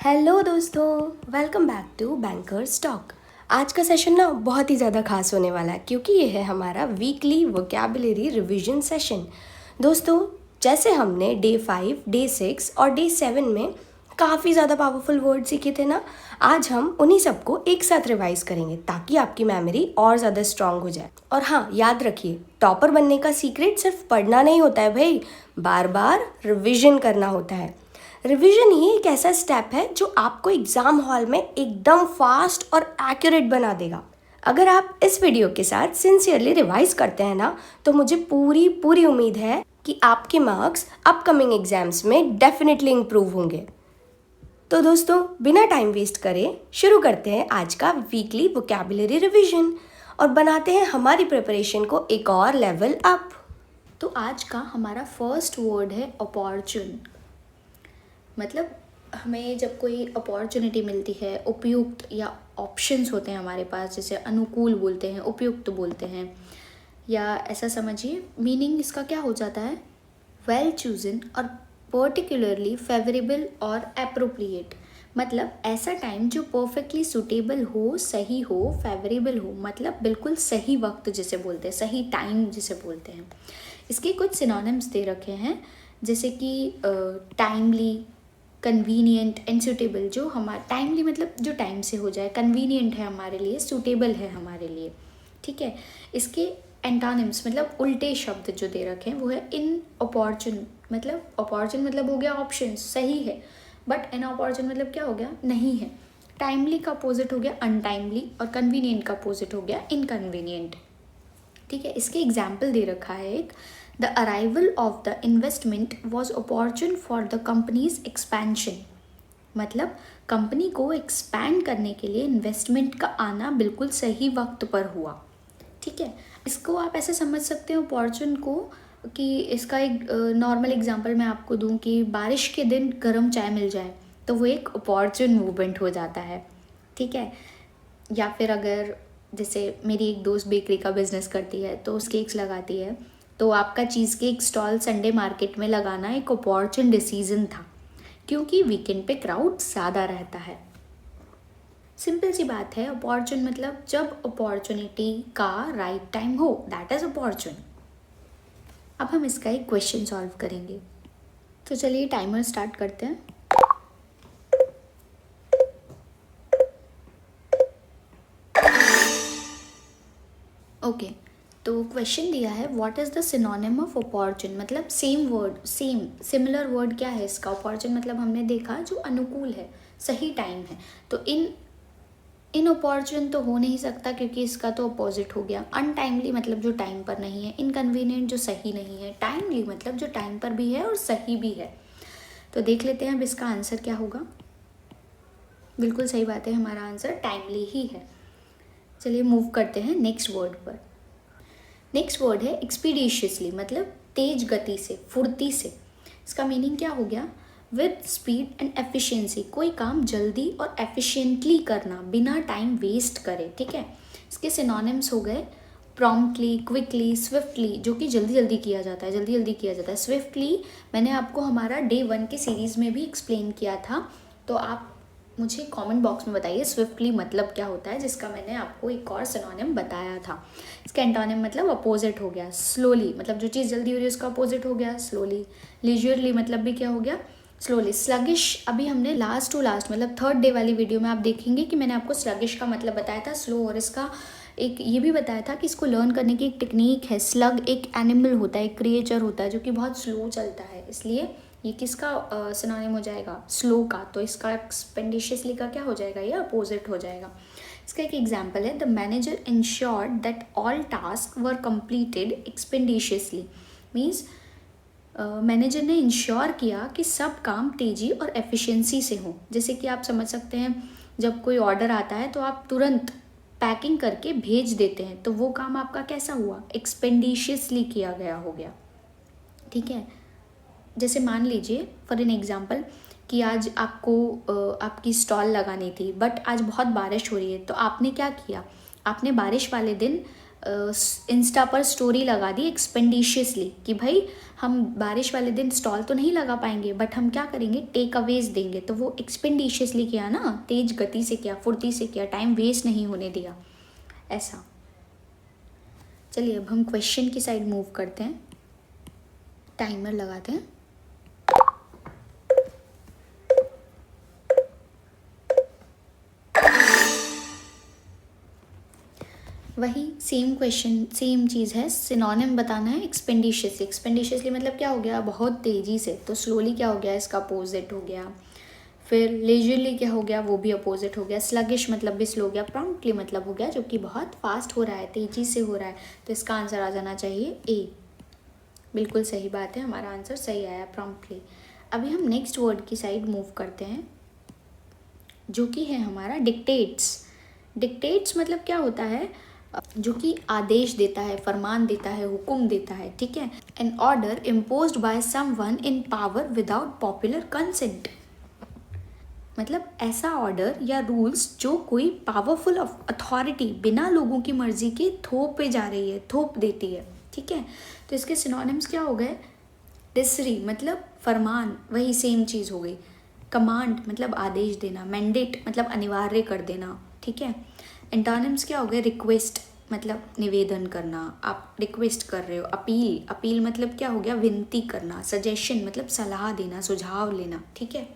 Hello दोस्तों, welcome back to bankers talk. आज का सेशन ना बहुत ही ज़्यादा खास होने वाला है क्योंकि ये है हमारा वीकली वोकैबुलरी रिवीजन सेशन। दोस्तों, जैसे हमने डे 5, डे 6 और डे 7 में काफ़ी ज़्यादा पावरफुल वर्ड सीखे थे ना, आज हम उन्हीं सबको एक साथ रिवाइज करेंगे ताकि आपकी मेमोरी और ज़्यादा स्ट्रांग हो जाए। और हाँ, याद रखिए, टॉपर बनने का सीक्रेट सिर्फ पढ़ना नहीं होता है भाई, बार बार रिविजन करना होता है। रिवीजन ही एक ऐसा स्टेप है जो आपको एग्जाम हॉल में एकदम फास्ट और एक्यूरेट बना देगा। अगर आप इस वीडियो के साथ सिंसियरली रिवाइज करते हैं ना, तो मुझे पूरी पूरी उम्मीद है कि आपके मार्क्स अपकमिंग एग्जाम्स में डेफिनेटली इम्प्रूव होंगे। तो दोस्तों, बिना टाइम वेस्ट करे शुरू करते हैं आज का वीकली वोकैबुलरी रिवीजन और बनाते हैं हमारी प्रिपरेशन को एक और लेवल अप। तो आज का हमारा फर्स्ट वर्ड है अपॉर्चुन। मतलब हमें जब कोई अपॉर्चुनिटी मिलती है, उपयुक्त या ऑप्शंस होते हैं हमारे पास, जैसे अनुकूल बोलते हैं, उपयुक्त बोलते हैं, या ऐसा समझिए मीनिंग इसका क्या हो जाता है, वेल चूजन और पर्टिकुलरली फेवरेबल और अप्रोप्रिएट। मतलब ऐसा टाइम जो परफेक्टली सूटेबल हो, सही हो, फेवरेबल हो, मतलब बिल्कुल सही वक्त जिसे बोलते हैं, सही टाइम जिसे बोलते हैं। इसके कुछ सिनोनिम्स दे रखे हैं, जैसे कि टाइमली, कन्वीनियंट एंड सूटेबल। जो हमारा टाइमली मतलब जो टाइम से हो जाए, कन्वीनियंट है हमारे लिए, सूटेबल है हमारे लिए, ठीक है। इसके एंटोनिम्स मतलब उल्टे शब्द जो दे रखे हैं वो है इन अपॉर्चुन। मतलब अपॉर्चुन मतलब हो गया ऑप्शन, सही है, बट इन अपॉर्चुन मतलब क्या हो गया, नहीं है। टाइमली का अपोजिट हो गया अनटाइमली और कन्वीनियंट का अपोजिट हो गया इनकन्वीनियंट, ठीक है। इसके एग्जाम्पल दे रखा है एक, the arrival of the investment was opportune for the companies expansion. मतलब कंपनी को एक्सपैंड करने के लिए इन्वेस्टमेंट का आना बिल्कुल सही वक्त पर हुआ, ठीक है। इसको आप ऐसे समझ सकते हो अपॉर्चुन को, कि इसका एक नॉर्मल एग्जांपल मैं आपको दूं कि बारिश के दिन गर्म चाय मिल जाए तो वो एक अपॉर्चुन मूवमेंट हो जाता है, ठीक है। या फिर अगर जैसे मेरी एक दोस्त बेकरी का बिजनेस करती है तो उस केक्स लगाती है, तो आपका cheese cake stall Sunday market में लगाना एक अपॉर्चुन डिसीजन था, क्योंकि वीकेंड पे क्राउड ज़्यादा रहता है। सिंपल सी बात है, अपॉर्चुन मतलब जब अपॉर्चुनिटी का राइट टाइम हो, दैट इज अपॉर्चुन। अब हम इसका एक क्वेश्चन सॉल्व करेंगे, तो चलिए टाइमर स्टार्ट करते हैं। ओके, तो क्वेश्चन दिया है what is the synonym of opportune. मतलब सेम वर्ड, सिमिलर वर्ड क्या है इसका। अपॉर्चुन मतलब हमने देखा जो अनुकूल है, सही टाइम है, तो इन अपॉर्चुन तो हो नहीं सकता क्योंकि इसका तो अपोजिट हो गया। अनटाइमली मतलब जो टाइम पर नहीं है, इनकन्वीनियंट जो सही नहीं है, टाइमली मतलब जो टाइम पर भी है और सही भी है। तो देख लेते हैं अब इसका आंसर क्या होगा। बिल्कुल सही बात है, हमारा आंसर टाइमली ही है। चलिए मूव करते हैं नेक्स्ट वर्ड पर। नेक्स्ट वर्ड है एक्सपीडिशियसली, मतलब तेज गति से, फुर्ती से। इसका मीनिंग क्या हो गया, विद स्पीड एंड एफिशिएंसी, कोई काम जल्दी और एफिशिएंटली करना, बिना टाइम वेस्ट करे, ठीक है। इसके सिनोनिम्स हो गए प्रॉम्प्टली, क्विकली, स्विफ्टली, जो कि जल्दी जल्दी किया जाता है, जल्दी जल्दी किया जाता है। स्विफ्टली मैंने आपको हमारा डे 1 के सीरीज़ में भी एक्सप्लेन किया था, तो आप मुझे कमेंट बॉक्स में बताइए स्विफ्टली मतलब क्या होता है, जिसका मैंने आपको एक और सिनोनिम बताया था। इसका एंटोनिम मतलब अपोजिट हो गया। स्लोली मतलब जो चीज़ जल्दी हो रही है उसका अपोजिट हो गया स्लोली। लीजरली मतलब भी क्या हो गया, स्लोली। स्लगिश अभी हमने लास्ट टू लास्ट मतलब थर्ड डे वाली वीडियो में आप देखेंगे कि मैंने आपको स्लगिश का मतलब बताया था, स्लो, और इसका एक ये भी बताया था कि इसको लर्न करने की एक टेक्निक है। स्लग एक एनिमल होता है, एक क्रिएचर होता है जो कि बहुत स्लो चलता है, इसलिए ये किसका सिनोनिम हो जाएगा, स्लो का। तो इसका एक्सपेंडिशियसली का क्या हो जाएगा, ये अपोजिट हो जाएगा। इसका एक एग्जाम्पल है, the manager ensured that all task were completed expeditiously. Means manager ने इंश्योर किया कि सब काम तेज़ी और एफिशिएंसी से हो। जैसे कि आप समझ सकते हैं, जब कोई ऑर्डर आता है तो आप तुरंत पैकिंग करके भेज देते हैं, तो वो काम आपका कैसा हुआ, एक्सपेंडिशियसली किया गया हो गया, ठीक है। जैसे मान लीजिए फॉर एन एग्जांपल कि आज आपको आपकी स्टॉल लगानी थी, बट आज बहुत बारिश हो रही है, तो आपने क्या किया, आपने बारिश वाले दिन इंस्टा पर स्टोरी लगा दी एक्सपेंडिशियसली कि भाई हम बारिश वाले दिन स्टॉल तो नहीं लगा पाएंगे, बट हम क्या करेंगे, टेक अवेज देंगे। तो वो एक्सपेंडिशियसली किया ना, तेज गति से किया, फुर्ती से किया, टाइम वेस्ट नहीं होने दिया, ऐसा। चलिए अब हम क्वेश्चन की साइड मूव करते हैं, टाइमर लगाते हैं। वही सेम क्वेश्चन, सेम चीज़ है, सिनोनिम बताना है एक्सपेंडिशियसली। एक्सपेंडिशियसली मतलब क्या हो गया, बहुत तेज़ी से, तो स्लोली क्या हो गया, इसका अपोजिट हो गया। फिर लेजरली क्या हो गया, वो भी अपोजिट हो गया। स्लगिश मतलब भी स्लो हो गया। प्रॉम्प्टली मतलब हो गया जो कि बहुत फास्ट हो रहा है, तेज़ी से हो रहा है। तो इसका आंसर आ जाना चाहिए ए। बिल्कुल सही बात है, हमारा आंसर सही आया, प्रॉम्प्टली। अभी हम नेक्स्ट वर्ड की साइड मूव करते हैं, जो कि है हमारा डिक्टेट्स। डिक्टेट्स मतलब क्या होता है, जो कि आदेश देता है, फरमान देता है, हुक्म देता है, ठीक है। An order imposed by someone in power without popular consent. मतलब ऐसा ऑर्डर या रूल्स जो कोई पावरफुल अथॉरिटी बिना लोगों की मर्जी के थोपे जा रही है, थोप देती है, ठीक है। तो इसके सिनोनिम्स क्या हो गए, डिसरी मतलब फरमान, वही सेम चीज़ हो गई। कमांड मतलब आदेश देना, मैंडेट मतलब अनिवार्य कर देना, ठीक है। एंटोनिम्स क्या हो गए, रिक्वेस्ट मतलब निवेदन करना, आप रिक्वेस्ट कर रहे हो। अपील, अपील मतलब क्या हो गया, विनती करना। सजेशन मतलब सलाह देना, सुझाव लेना, ठीक है।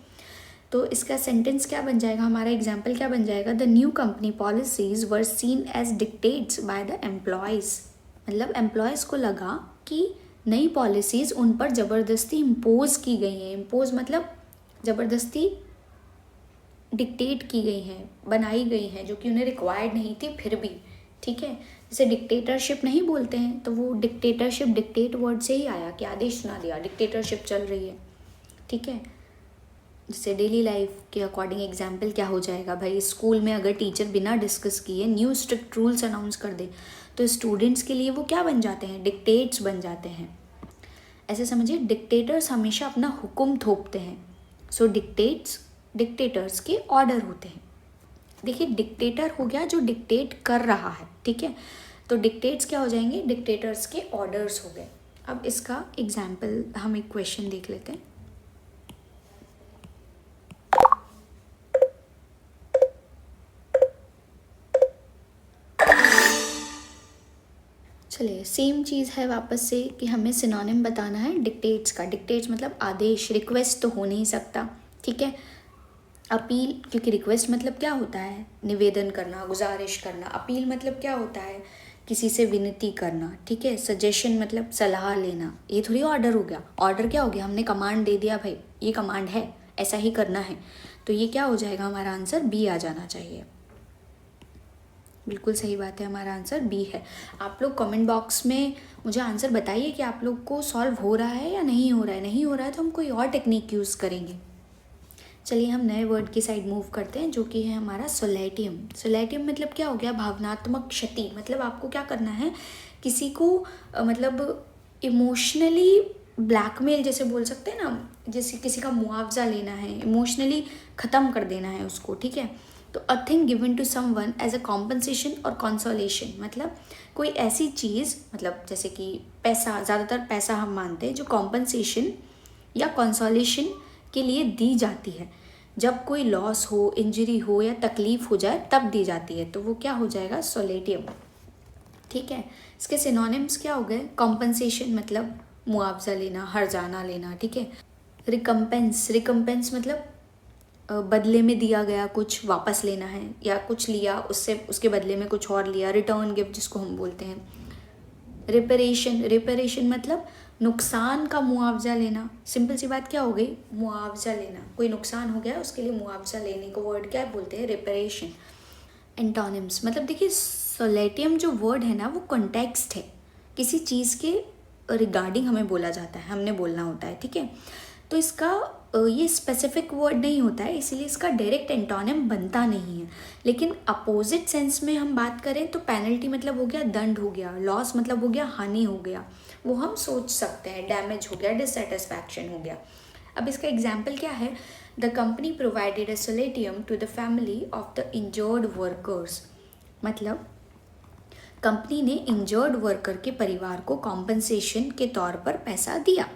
तो इसका सेंटेंस क्या बन जाएगा, हमारा एग्जाम्पल क्या बन जाएगा, the new company policies were seen as dictates by the employees. मतलब एम्प्लॉयज़ को लगा कि नई पॉलिसीज़ उन पर ज़बरदस्ती इम्पोज की गई हैं। इम्पोज मतलब ज़बरदस्ती डिक्टेट की गई हैं, बनाई गई हैं, जो कि उन्हें रिक्वायर्ड नहीं थी फिर भी, ठीक है। जैसे डिक्टेटरशिप नहीं बोलते हैं, तो वो डिक्टेटरशिप डिक्टेट वर्ड से ही आया कि आदेश सुना दिया, डिक्टेटरशिप चल रही है, ठीक है। जैसे डेली लाइफ के अकॉर्डिंग एग्जाम्पल क्या हो जाएगा, भाई स्कूल में अगर टीचर बिना डिस्कस किए न्यू स्ट्रिक्ट रूल्स अनाउंस कर दे, तो स्टूडेंट्स के लिए वो क्या बन जाते हैं, डिक्टेट्स बन जाते हैं। ऐसे समझिए, डिक्टेटर्स हमेशा अपना हुक्म थोपते हैं। सो डिक्टेट्स डिक्टेटर्स के ऑर्डर होते हैं। देखिए डिक्टेटर हो गया जो डिक्टेट कर रहा है, ठीक है। तो डिक्टेट्स क्या हो जाएंगे, डिक्टेटर्स के ऑर्डर्स हो गए। अब इसका एग्जाम्पल हम एक क्वेश्चन देख लेते हैं। चलिए सेम चीज़ है वापस से कि हमें सिनोनिम बताना है डिक्टेट्स का। डिक्टेट्स मतलब आदेश, रिक्वेस्ट तो हो नहीं सकता, ठीक है। अपील, क्योंकि रिक्वेस्ट मतलब क्या होता है, निवेदन करना, गुजारिश करना। अपील मतलब क्या होता है, किसी से विनती करना, ठीक है। सजेशन मतलब सलाह लेना। ये थोड़ी ऑर्डर हो गया, ऑर्डर क्या हो गया, हमने कमांड दे दिया, भाई ये कमांड है, ऐसा ही करना है। तो ये क्या हो जाएगा, हमारा आंसर बी आ जाना चाहिए। बिल्कुल सही बात है, हमारा आंसर बी है। आप लोग कमेंट बॉक्स में मुझे आंसर बताइए कि आप लोग को सॉल्व हो रहा है या नहीं हो रहा है। नहीं हो रहा है तो हम कोई और टेक्निक यूज़ करेंगे। चलिए हम नए वर्ड की साइड मूव करते हैं, जो कि है हमारा सोलेटियम। सोलेटियम मतलब क्या हो गया, भावनात्मक क्षति। मतलब आपको क्या करना है, किसी को मतलब इमोशनली ब्लैकमेल जैसे बोल सकते हैं ना, जैसे किसी का मुआवजा लेना है, इमोशनली ख़त्म कर देना है उसको, ठीक है। तो a thing given to someone as a compensation और कंसोलेशन, मतलब कोई ऐसी चीज़, मतलब जैसे कि पैसा, ज़्यादातर पैसा हम मानते हैं, जो कॉम्पनसेशन या कंसोलेशन के लिए दी जाती है। जब कोई लॉस हो, इंजरी हो या तकलीफ हो जाए तब दी जाती है, तो वो क्या हो जाएगा, सोलेटियम, ठीक है। इसके सिनोनिम्स क्या हो गए, कॉम्पनसेशन मतलब मुआवजा लेना, हर्जाना लेना, ठीक है। रिकम्पेंस, रिकम्पेंस मतलब बदले में दिया गया कुछ वापस लेना है, या कुछ लिया उससे उसके बदले में कुछ और लिया, रिटर्न गिफ्ट जिसको हम बोलते हैं। रिपेरेशन, रिपेरेशन मतलब नुकसान का मुआवजा लेना। सिंपल सी बात क्या हो गई, मुआवजा लेना, कोई नुकसान हो गया उसके लिए मुआवजा लेने को वर्ड क्या बोलते हैं, रिपेरेशन। एंटोनिम्स मतलब देखिए, सोलेटियम जो वर्ड है ना, वो कॉन्टेक्स्ट है, किसी चीज़ के रिगार्डिंग हमें बोला जाता है, हमने बोलना होता है, ठीक है। तो इसका ये स्पेसिफिक वर्ड नहीं होता है, इसीलिए इसका डायरेक्ट एंटोनिम बनता नहीं है। लेकिन अपोजिट सेंस में हम बात करें तो पेनल्टी मतलब हो गया दंड हो गया, लॉस मतलब हो गया हानि हो गया, वो हम सोच सकते हैं, डैमेज हो गया, डिससेटिस्फैक्शन हो गया। अब इसका एग्जाम्पल क्या है, the company provided a solatium to the family of the injured workers. मतलब कंपनी ने इंजर्ड वर्कर के परिवार को कॉम्पनसेशन के तौर पर पैसा दिया,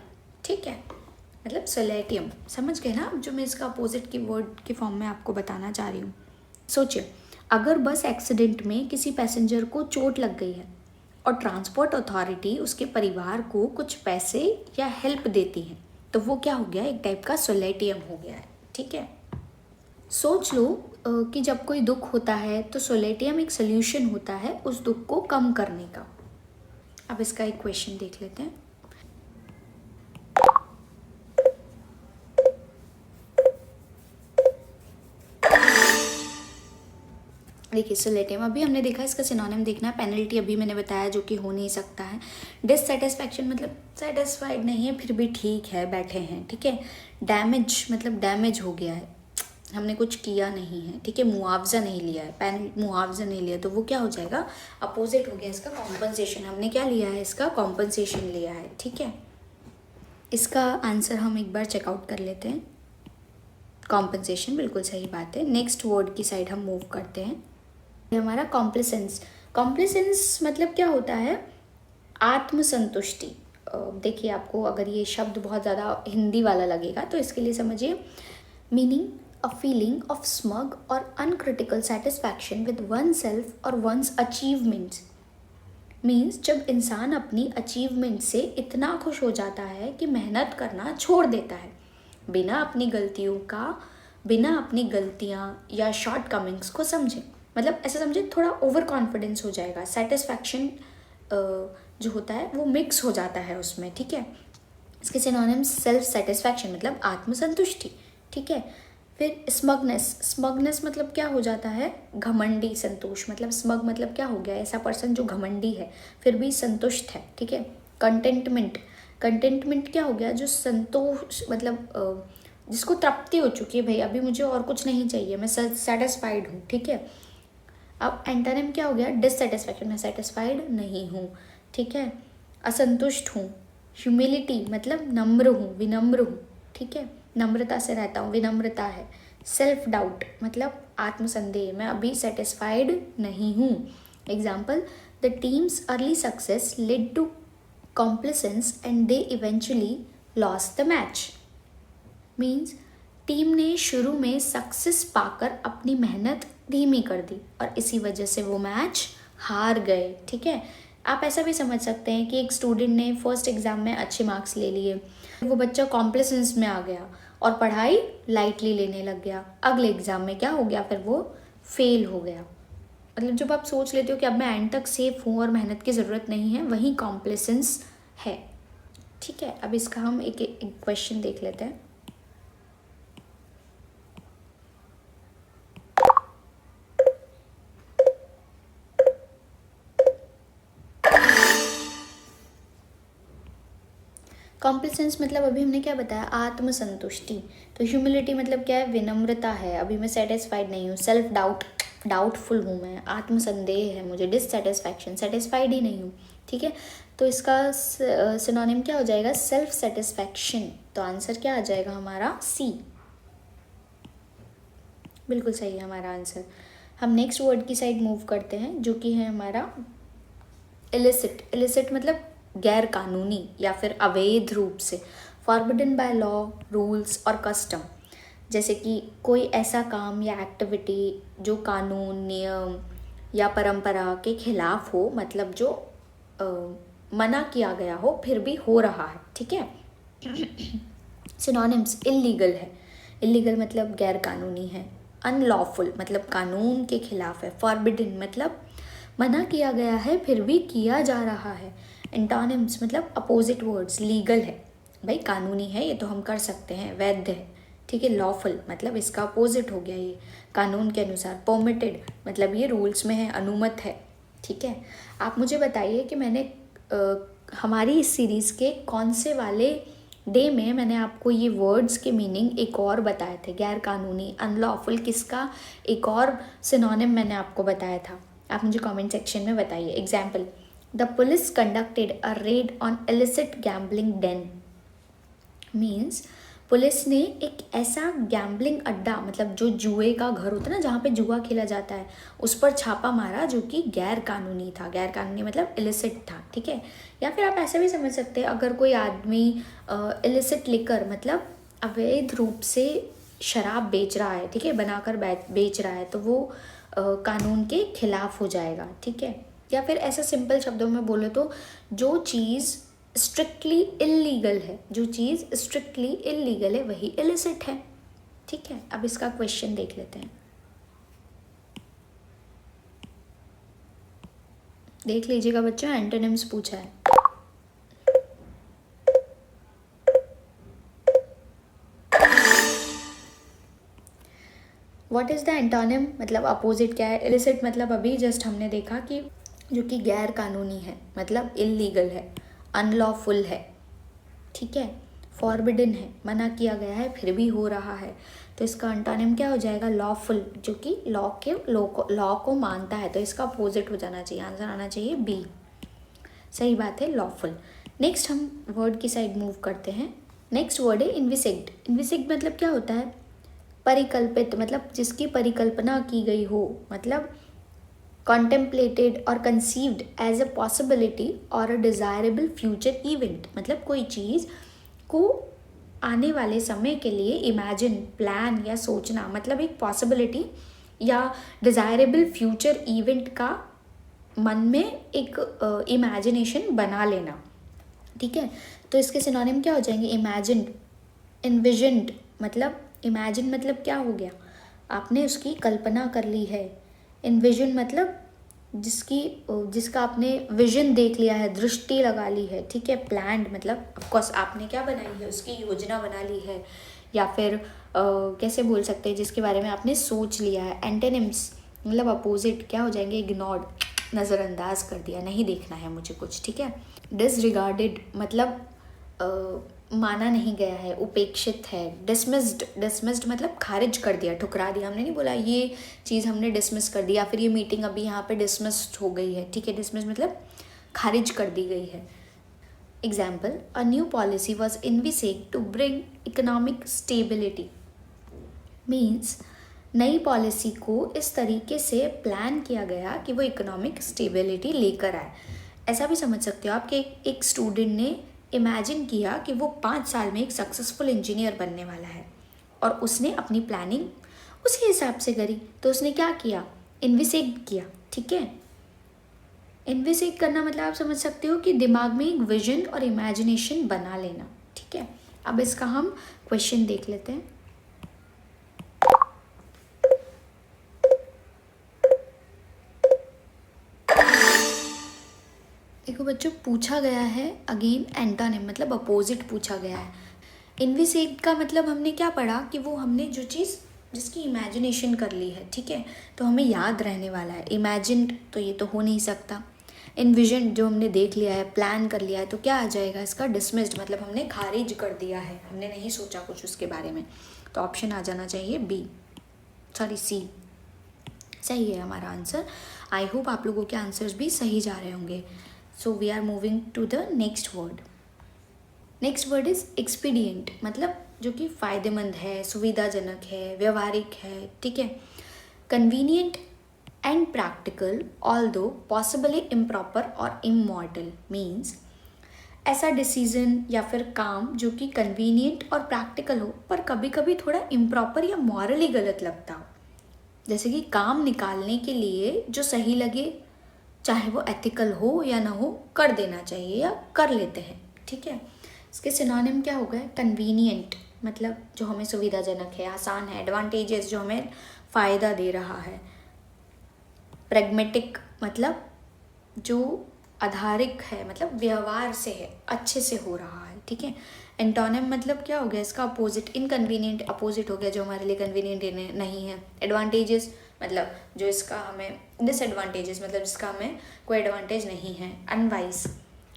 ठीक है। मतलब सोलेटियम, समझ गए ना, जो मैं इसका अपोजिट की वर्ड के फॉर्म में आपको बताना चाह रही हूँ। सोचिए, अगर बस एक्सीडेंट में किसी पैसेंजर को चोट लग गई है और ट्रांसपोर्ट अथॉरिटी उसके परिवार को कुछ पैसे या हेल्प देती है, तो वो क्या हो गया, एक टाइप का सोलेटियम हो गया है, ठीक है। सोच लो कि जब कोई दुख होता है तो सोलेटियम एक सोल्यूशन होता है उस दुख को कम करने का। अब इसका एक क्वेश्चन देख लेते हैं। देखिए, सोलेटियम अभी हमने देखा, इसका सिनोनिम देखना है। पेनल्टी अभी मैंने बताया, जो कि हो नहीं सकता है। डिससेटिस्फैक्शन मतलब सेटिस्फाइड नहीं है, फिर भी ठीक है, बैठे हैं, ठीक है। डैमेज मतलब डैमेज हो गया है, हमने कुछ किया नहीं है, ठीक है। मुआवजा नहीं लिया है, मुआवजा नहीं लिया, तो वो क्या हो जाएगा, अपोजिट हो गया इसका, कॉम्पनसेशन। हमने क्या लिया है, इसका कॉम्पनसेशन लिया है, ठीक है। इसका आंसर हम एक बार चेकआउट कर लेते हैं। कॉम्पनसेशन, बिल्कुल सही बात है। नेक्स्ट वर्ड की साइड हम मूव करते हैं। हमारा कॉम्प्लिसेंस। कॉम्प्लिसेंस मतलब क्या होता है, आत्मसंतुष्टि। देखिए, आपको अगर ये शब्द बहुत ज़्यादा हिंदी वाला लगेगा तो इसके लिए समझिए, meaning a feeling of smug और uncritical satisfaction with oneself और वंस अचीवमेंट्स। मीन्स जब इंसान अपनी अचीवमेंट से इतना खुश हो जाता है कि मेहनत करना छोड़ देता है, बिना अपनी गलतियाँ या शॉर्ट कमिंग्स को समझे। मतलब ऐसा समझे, थोड़ा ओवर कॉन्फिडेंस हो जाएगा, सेटिस्फैक्शन जो होता है वो मिक्स हो जाता है उसमें, ठीक है। इसके सिनोनिम्स सेल्फ सेटिस्फैक्शन मतलब आत्मसंतुष्टि, ठीक है। फिर स्मगनेस मतलब क्या हो जाता है, घमंडी, संतोष। मतलब स्मग मतलब क्या हो गया, ऐसा पर्सन जो घमंडी है फिर भी संतुष्ट है, ठीक है। कंटेंटमेंट क्या हो गया, जो संतोष मतलब जिसको तृप्ति हो चुकी है, भाई अभी मुझे और कुछ नहीं चाहिए, मैं सेटिस्फाइड हूँ, ठीक है। अब एंटोनिम क्या हो गया, डिससेटिस्फैक्शन, मैं सेटिस्फाइड नहीं हूँ, ठीक है। असंतुष्ट हूँ। ह्यूमिलिटी मतलब नम्र हूँ, विनम्र हूँ, ठीक है, नम्रता से रहता हूँ, विनम्रता है। सेल्फ डाउट मतलब आत्मसंदेह, मैं अभी सेटिस्फाइड नहीं हूँ। Example, the team's early success led to complacence and they eventually lost the match. Means team ने शुरू में सक्सेस पाकर अपनी मेहनत धीमी कर दी और इसी वजह से वो मैच हार गए, ठीक है। आप ऐसा भी समझ सकते हैं कि एक स्टूडेंट ने फर्स्ट एग्ज़ाम में अच्छे मार्क्स ले लिए, वो बच्चा कॉम्प्लिसेंस में आ गया और पढ़ाई लाइटली लेने लग गया, अगले एग्ज़ाम में क्या हो गया, फिर वो फेल हो गया। मतलब जब आप सोच लेते हो कि अब मैं एंड तक सेफ हूँ और मेहनत की ज़रूरत नहीं है, वही कॉम्प्लिसेंस है, ठीक है। अब इसका हम एक क्वेश्चन देख लेते हैं। कॉम्प्लिसेंस मतलब अभी हमने क्या बताया, आत्मसंतुष्टि। तो ह्यूमिलिटी मतलब क्या है, विनम्रता है, अभी मैं सेटिस्फाइड नहीं हूँ। सेल्फ डाउट, डाउटफुल हूँ मैं, आत्मसंदेह है मुझे। डिससेटिस्फैक्शन, सेटिस्फाइड ही नहीं हूँ, ठीक है। तो इसका सिनोनिम क्या हो जाएगा, सेल्फ सेटिस्फैक्शन। तो आंसर क्या आ जाएगा हमारा, सी, बिल्कुल सही है हमारा आंसर। हम नेक्स्ट वर्ड की साइड मूव करते हैं, जो कि है हमारा इलिसिट। इलिसिट मतलब गैर कानूनी या फिर अवैध रूप से, फॉरबिडन बाय लॉ, रूल्स और कस्टम। जैसे कि कोई ऐसा काम या एक्टिविटी जो कानून, नियम या परंपरा के खिलाफ हो, मतलब जो मना किया गया हो फिर भी हो रहा है, ठीक है। सिनोनिम्स, इल्लीगल है, इल्लीगल मतलब गैर कानूनी है। अनलॉफुल मतलब कानून के खिलाफ है। फॉरबिडन मतलब मना किया गया है फिर भी किया जा रहा है। एंटोनिम्स मतलब अपोजिट वर्ड्स, लीगल है, भाई कानूनी है, ये तो हम कर सकते हैं, वैध है, ठीक है। लॉफुल मतलब इसका अपोजिट हो गया, ये कानून के अनुसार। परमिटेड मतलब ये रूल्स में है, अनुमत है, ठीक है। आप मुझे बताइए कि मैंने हमारी इस सीरीज़ के कौन से वाले डे में मैंने आपको ये वर्ड्स के मीनिंग एक और बताए थे, गैर कानूनी, अनलॉफुल, किसका एक और सिनोनिम मैंने आपको बताया था, आप मुझे कमेंट सेक्शन में बताइए। Example, the police conducted a raid on illicit gambling den. Means police ने एक ऐसा गैम्बलिंग अड्डा, मतलब जो जुए का घर होता है ना, जहाँ पे जुआ खेला जाता है, उस पर छापा मारा जो कि गैर कानूनी था। गैर कानूनी मतलब इलिसिट था, ठीक है। या फिर आप ऐसे भी समझ सकते हैं, अगर कोई आदमी इलिसिट लिकर मतलब अवैध रूप से शराब बेच रहा है, ठीक है, बनाकर बेच रहा है, तो वो कानून के खिलाफ हो जाएगा, ठीक है। या फिर ऐसा सिंपल शब्दों में बोले तो जो चीज़ स्ट्रिक्टली इलीगल है, जो चीज़ स्ट्रिक्टली इलीगल है वही इलिसिट है, ठीक है। अब इसका क्वेश्चन देख लेते हैं। देख लीजिएगा बच्चों, एंटोनिम्स पूछा है। व्हाट इज़ द एंटोनिम, मतलब अपोजिट क्या है। इलिसिट मतलब अभी जस्ट हमने देखा कि जो कि गैर कानूनी है, मतलब इलीगल है, अनलॉफुल है, ठीक है, फॉरबिडन है, मना किया गया है फिर भी हो रहा है, तो इसका एंटोनिम क्या हो जाएगा, लॉफुल, जो कि लॉ को मानता है, तो इसका अपोजिट हो जाना चाहिए, आंसर आना चाहिए बी। सही बात है, लॉफुल। नेक्स्ट हम वर्ड की साइड मूव करते हैं। नेक्स्ट वर्ड है इन्विसिग्ड। इन्विसिग्ड मतलब क्या होता है, परिकल्पित, मतलब जिसकी परिकल्पना की गई हो, मतलब contemplated और conceived as a possibility or a desirable future event, मतलब कोई चीज़ को आने वाले समय के लिए इमेजिन, प्लान या सोचना, मतलब एक पॉसिबिलिटी या डिज़ायरेबल फ्यूचर इवेंट का मन में एक इमेजिनेशन बना लेना, ठीक है। तो इसके सिनोनिम क्या हो जाएंगे, इमेजिन्ड, इन्विजन्ड, मतलब इमेजिन मतलब क्या हो गया, आपने उसकी कल्पना कर ली है। इन्विजन मतलब जिसका आपने विजन देख लिया है, दृष्टि लगा ली है, ठीक है। प्लान्ड मतलब ऑफकोर्स आपने क्या बनाई है, उसकी योजना बना ली है, या फिर कैसे बोल सकते हैं, जिसके बारे में आपने सोच लिया है। एंटेनिम्स मतलब अपोजिट क्या हो जाएंगे, इग्नोर्ड, नज़रअंदाज कर दिया, नहीं देखना है मुझे कुछ, ठीक है। डिसरिगार्डेड मतलब माना नहीं गया है, उपेक्षित है। डिसमिस्ड, डिसमिस्ड मतलब खारिज कर दिया, ठुकरा दिया, हमने नहीं बोला ये चीज़ हमने डिसमिस कर दी, या फिर ये मीटिंग अभी यहाँ पे डिसमिस्ड हो गई है, ठीक है। डिसमिस मतलब खारिज कर दी गई है। Example, a new policy was envisaged to bring economic stability, means नई पॉलिसी को इस तरीके से प्लान किया गया कि वो इकोनॉमिक स्टेबिलिटी लेकर आए। ऐसा भी समझ सकते हो आप कि एक स्टूडेंट ने इमेजिन किया कि वो 5 साल में एक सक्सेसफुल इंजीनियर बनने वाला है, और उसने अपनी प्लानिंग उसी हिसाब से करी, तो उसने क्या किया, इन्विसेट किया, ठीक है। इन्विसेट करना मतलब आप समझ सकते हो कि दिमाग में एक विजन और इमेजिनेशन बना लेना, ठीक है। अब इसका हम क्वेश्चन देख लेते हैं। देखो बच्चों, पूछा गया है अगेन एंटोनिम मतलब अपोजिट पूछा गया है। इन्विसेट का मतलब हमने क्या पढ़ा कि वो हमने जो चीज़ जिसकी इमेजिनेशन कर ली है, ठीक है, तो हमें याद रहने वाला है। इमेजिन्ड तो ये तो हो नहीं सकता। इनविजन जो हमने देख लिया है, प्लान कर लिया है, तो क्या आ जाएगा इसका, डिसमिस्ड, मतलब हमने खारिज कर दिया है, हमने नहीं सोचा कुछ उसके बारे में, तो ऑप्शन आ जाना चाहिए बी, सॉरी सी। सही है हमारा आंसर। आई होप आप लोगों के आंसर्स भी सही जा रहे होंगे। So we are moving to the next word. Next word is expedient, मतलब जो कि फ़ायदेमंद है, सुविधाजनक है, व्यवहारिक है, ठीक है। Convenient and practical although possibly improper और इमॉर्टल, मीन्स ऐसा डिसीजन या फिर काम जो कि कन्वीनियंट और प्रैक्टिकल हो, पर कभी कभी थोड़ा इम्प्रॉपर या मॉरली गलत लगता हो। जैसे कि काम निकालने के लिए जो सही लगे, चाहे वो एथिकल हो या ना हो, कर देना चाहिए या कर लेते हैं, ठीक है। इसके सिनोनिम क्या हो गए, कन्वीनियंट मतलब जो हमें सुविधाजनक है, आसान है, एडवांटेजेस जो हमें फ़ायदा दे रहा है। प्रैग्मेटिक मतलब जो आधारिक है, मतलब व्यवहार से है, अच्छे से हो रहा है, ठीक है। एंटोनिम मतलब क्या हो गया इसका अपोजिट, इनकन्वीनियंट अपोजिट हो गया, जो हमारे लिए कन्वीनियंट नहीं है। एडवांटेजेस मतलब जो इसका हमें, डिसएडवांटेजेस मतलब जिसका हमें कोई एडवांटेज नहीं है। अनवाइज,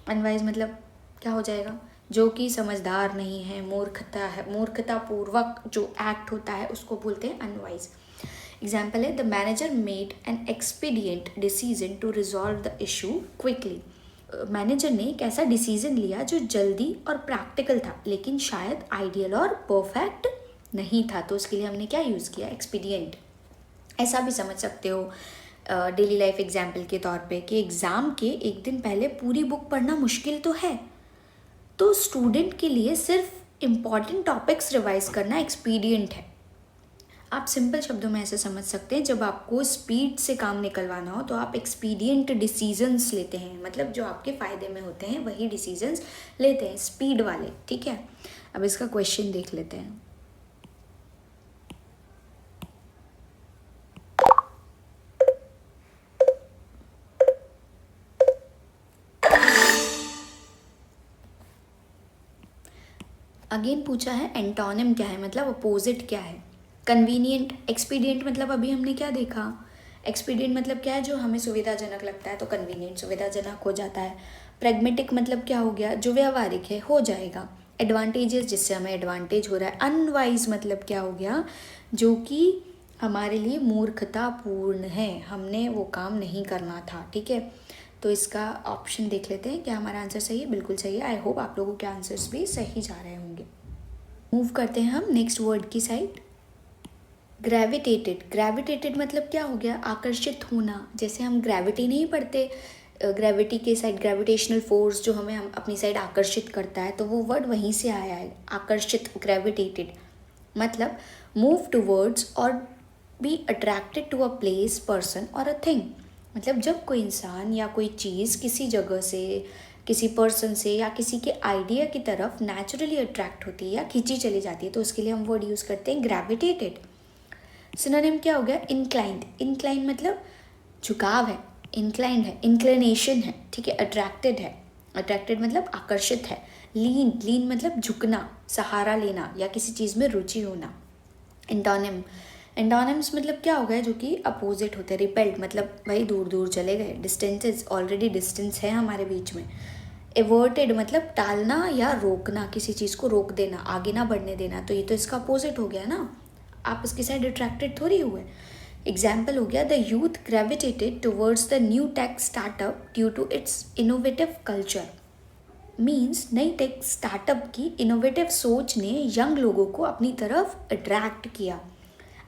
अनवाइज मतलब क्या हो जाएगा, जो कि समझदार नहीं है, मूर्खता है, मूर्खतापूर्वक जो एक्ट होता है उसको बोलते हैं अनवाइज। एग्जाम्पल है, the manager made an expedient decision to resolve the issue quickly, manager ने एक ऐसा डिसीजन लिया जो जल्दी और प्रैक्टिकल था लेकिन शायद आइडियल और परफेक्ट नहीं था, तो उसके लिए हमने क्या यूज़ किया, एक्सपीडियंट। ऐसा भी समझ सकते हो डेली लाइफ एग्जाम्पल के तौर पे कि एग्ज़ाम के एक दिन पहले पूरी बुक पढ़ना मुश्किल तो है, तो स्टूडेंट के लिए सिर्फ इम्पॉर्टेंट टॉपिक्स रिवाइज करना एक्सपीडियंट है। आप सिंपल शब्दों में ऐसे समझ सकते हैं, जब आपको स्पीड से काम निकलवाना हो तो आप एक्सपीडियंट डिसीजंस लेते हैं, मतलब जो आपके फ़ायदे में होते हैं वही डिसीजंस लेते हैं, स्पीड वाले। ठीक है, अब इसका क्वेश्चन देख लेते हैं। अगेन पूछा है एंटोनिम क्या है, मतलब अपोजिट क्या है। कन्वीनियंट, एक्सपीडियंट मतलब अभी हमने क्या देखा, एक्सपीडियंट मतलब क्या है, जो हमें सुविधाजनक लगता है, तो कन्वीनियंट सुविधाजनक हो जाता है। प्रेगमेटिक मतलब क्या हो गया, जो व्यवहारिक है, हो जाएगा। एडवांटेजेस, जिससे हमें एडवांटेज हो रहा है। अनवाइज मतलब क्या हो गया, जो कि हमारे लिए मूर्खतापूर्ण है, हमने वो काम नहीं करना था। ठीक है, तो इसका ऑप्शन देख लेते हैं, क्या हमारा आंसर सही है, बिल्कुल सही है। आई होप आप लोगों के आंसर्स भी सही जा रहे होंगे। मूव करते हैं हम नेक्स्ट वर्ड की साइड। ग्रेविटेटेड, ग्रेविटेटेड मतलब क्या हो गया, आकर्षित होना। जैसे हम ग्रेविटी नहीं पढ़ते, ग्रेविटी के साइड ग्रेविटेशनल फोर्स जो हमें हम अपनी साइड आकर्षित करता है, तो वो वर्ड वहीं से आया है, आकर्षित, ग्रेविटेटेड। मतलब मूव टूवर्ड्स और be attracted to a place, person और अ थिंग। मतलब जब कोई इंसान या कोई चीज़ किसी जगह से, किसी पर्सन से या किसी के आइडिया की तरफ नेचुरली अट्रैक्ट होती है या खींची चली जाती है, तो उसके लिए हम वर्ड यूज़ करते हैं ग्रेविटेटेड। सिनोनिम क्या हो गया, इंक्लाइंड। इंक्लाइंड मतलब झुकाव है, इंक्लाइंड है, इंक्लिनेशन है। ठीक है, अट्रैक्टेड है, अट्रैक्टेड मतलब आकर्षित है। लीन, लीन मतलब झुकना, सहारा लेना या किसी चीज़ में रुचि होना। एंटोनिम, एंटोनिम्स मतलब क्या हो गया, जो कि अपोजिट होते हैं। रिपेल्ड मतलब भाई दूर दूर चले गए। डिस्टेंसेस, ऑलरेडी डिस्टेंस है हमारे बीच में। एवर्टेड मतलब टालना या रोकना, किसी चीज़ को रोक देना, आगे ना बढ़ने देना, तो ये तो इसका अपोजिट हो गया ना, आप इसकी साइड अट्रैक्टेड थोड़ी हुए। एग्जाम्पल हो गया, the youth gravitated towards the new tech startup due to its innovative culture. Means नई टेक स्टार्टअप की इनोवेटिव सोच ने यंग लोगों को अपनी तरफ अट्रैक्ट किया।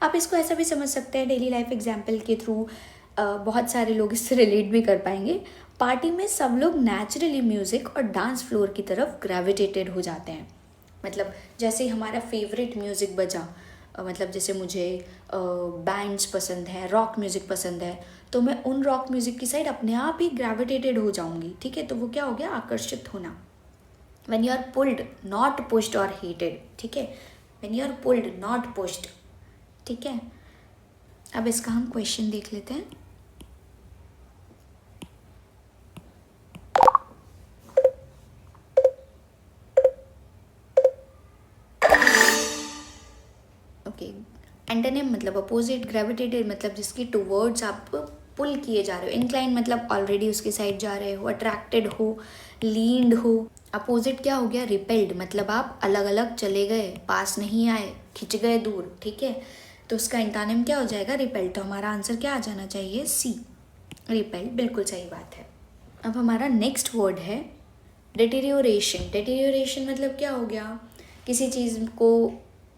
आप इसको ऐसा भी समझ सकते हैं डेली लाइफ एग्जाम्पल के थ्रू, बहुत सारे लोग इससे रिलेट भी कर पाएंगे। पार्टी में सब लोग नेचुरली म्यूज़िक और डांस फ्लोर की तरफ ग्रेविटेटेड हो जाते हैं। मतलब जैसे हमारा फेवरेट म्यूज़िक बजा, मतलब जैसे मुझे बैंड्स पसंद है, रॉक म्यूज़िक पसंद है, तो मैं उन रॉक म्यूज़िक की साइड अपने आप ही ग्रेविटेटेड हो जाऊंगी। ठीक है, तो वो क्या हो गया, आकर्षित होना। when you are pulled not pushed or hated। ठीक है, when you are pulled not pushed। ठीक है, अब इसका हम क्वेश्चन देख लेते हैं। ओके, एंटोनिम मतलब अपोजिट, ग्रेविटेटेड मतलब जिसकी टूवर्ड्स आप पुल किए जा रहे हो, इंक्लाइन मतलब ऑलरेडी उसके साइड जा रहे हो, अट्रैक्टेड हो, लीन्ड हो। अपोजिट क्या हो गया, रिपेल्ड मतलब आप अलग अलग चले गए, पास नहीं आए, खिंच गए दूर। ठीक है, तो उसका एंटोनिम क्या हो जाएगा, रिपेल्ड। तो हमारा आंसर क्या आ जाना चाहिए, सी, रिपेल्ड, बिल्कुल सही बात है। अब हमारा नेक्स्ट वर्ड है डिटेरियोरेशन। डिटेरियोरेशन मतलब क्या हो गया, किसी चीज़ को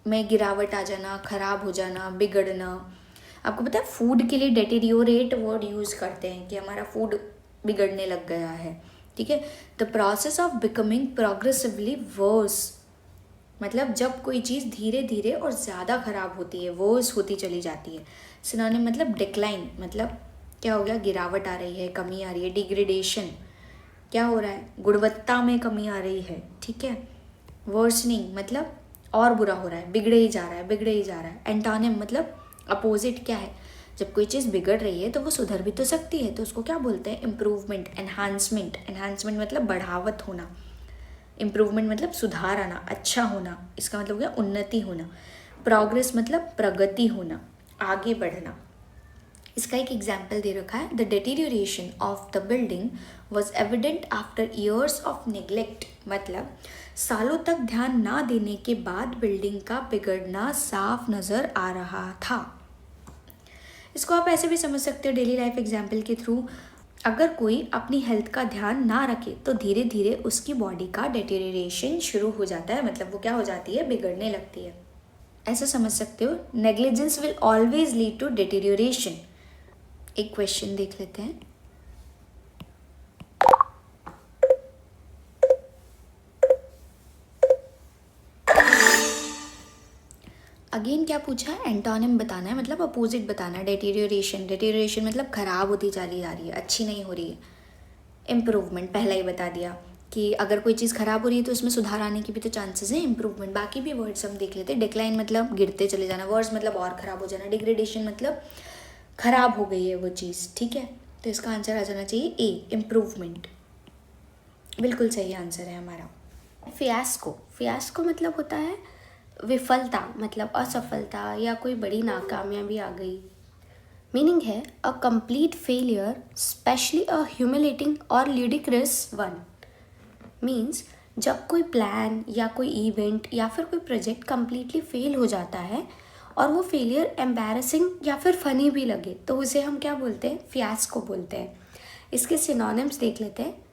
में गिरावट आ जाना, ख़राब हो जाना, बिगड़ना। आपको पता है फूड के लिए डेटेरियोरेट वर्ड यूज़ करते हैं कि हमारा फूड बिगड़ने लग गया है। ठीक है, the process of becoming progressively worse, मतलब जब कोई चीज़ धीरे धीरे और ज़्यादा ख़राब होती है, वर्स होती चली जाती है। सिनोनिम मतलब डिक्लाइन, मतलब क्या हो गया, गिरावट आ रही है, कमी आ रही है। डिग्रेडेशन, क्या हो रहा है, गुणवत्ता में कमी आ रही है। ठीक है, वर्सनिंग मतलब और बुरा हो रहा है, बिगड़े ही जा रहा है, बिगड़े ही जा रहा है। एंटोनिम मतलब अपोजिट क्या है, जब कोई चीज़ बिगड़ रही है तो वो सुधर भी तो सकती है, तो उसको क्या बोलते हैं, इम्प्रूवमेंट, एनहांसमेंट। एनहांसमेंट मतलब बढ़ावत होना, इम्प्रूवमेंट मतलब सुधार आना, अच्छा होना, इसका मतलब क्या, उन्नति होना। प्रोग्रेस मतलब प्रगति होना, आगे बढ़ना। इसका एक एग्जाम्पल दे रखा है, the deterioration of the building was evident after years of neglect. मतलब सालों तक ध्यान ना देने के बाद बिल्डिंग का बिगड़ना साफ नज़र आ रहा था। इसको आप ऐसे भी समझ सकते हो डेली लाइफ एग्जाम्पल के थ्रू, अगर कोई अपनी हेल्थ का ध्यान ना रखे तो धीरे धीरे उसकी बॉडी का डिटेरियोरेशन शुरू हो जाता है, मतलब वो क्या हो जाती है, बिगड़ने लगती है। ऐसा समझ सकते हो, negligence will always lead to deterioration. एक क्वेश्चन देख लेते हैं। अगेन क्या पूछा है, एंटोनिम बताना है, मतलब अपोजिट बताना है। डिटेरियोरेशन, डिटेरियोरेशन मतलब खराब होती चली जा रही है, अच्छी नहीं हो रही है। इम्प्रूवमेंट पहला ही बता दिया कि अगर कोई चीज़ खराब हो रही है तो उसमें सुधार आने की भी तो चांसेस हैं। इम्प्रूवमेंट, बाकी भी वर्ड्स हम देख लेते हैं। डिक्लाइन मतलब गिरते चले जाना, वर्ड्स मतलब और ख़राब हो जाना। डिग्रेडेशन मतलब ख़राब हो गई है वो चीज़, ठीक है। तो इसका आंसर आ जाना चाहिए ए, इम्प्रूवमेंट। बिल्कुल सही आंसर है हमारा। फियास्को, फियास्को मतलब होता है विफलता, मतलब असफलता या कोई बड़ी नाकामयाबी आ गई। मीनिंग है a complete failure, specially a humiliating और ल्यूडिक्रस वन। मीन्स जब कोई प्लान या कोई इवेंट या फिर कोई प्रोजेक्ट कम्प्लीटली फेल हो जाता है और वो फेलियर एम्बैरसिंग या फिर फ़नी भी लगे तो उसे हम क्या बोलते हैं, फियास्को बोलते हैं। इसके सिनोनिम्स देख लेते हैं।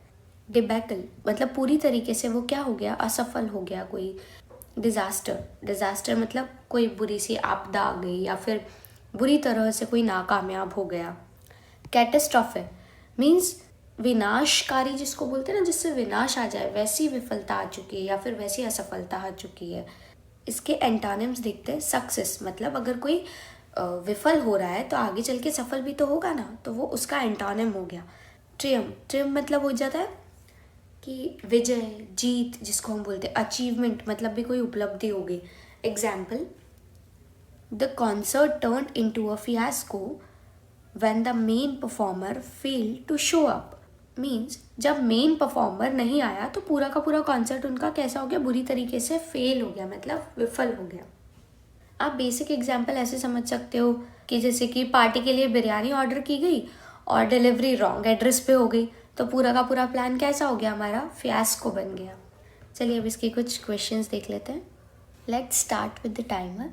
डिबैकल मतलब पूरी तरीके से वो क्या हो गया, असफल हो गया कोई। डिज़ास्टर, डिज़ास्टर मतलब कोई बुरी सी आपदा आ गई या फिर बुरी तरह से कोई नाकामयाब हो गया। कैटास्ट्रॉफे मीन्स विनाशकारी, जिसको बोलते हैं ना, जिससे विनाश आ जाए, वैसी विफलता आ चुकी है या फिर वैसी असफलता आ चुकी है। इसके एंटोनिम्स देखते हैं। सक्सेस मतलब अगर कोई विफल हो रहा है तो आगे चल के सफल भी तो होगा ना, तो वो उसका एंटोनिम हो गया। ट्रियम्फ, ट्रियम्फ मतलब हो जाता है कि विजय, जीत, जिसको हम बोलते हैं। अचीवमेंट मतलब भी कोई उपलब्धि हो गई। Example, the concert turned into a fiasco when the main performer failed to show up. Means जब मेन परफॉर्मर नहीं आया तो पूरा का पूरा कॉन्सर्ट उनका कैसा हो गया, बुरी तरीके से फेल हो गया, मतलब विफल हो गया। आप बेसिक एग्जाम्पल ऐसे समझ सकते हो कि जैसे कि पार्टी के लिए बिरयानी ऑर्डर की गई और डिलीवरी रॉन्ग एड्रेस पे हो गई, तो पूरा का पूरा प्लान कैसा हो गया, हमारा फियास्को बन गया। चलिए अब इसके कुछ क्वेश्चंस देख लेते हैं। Let's start with the timer.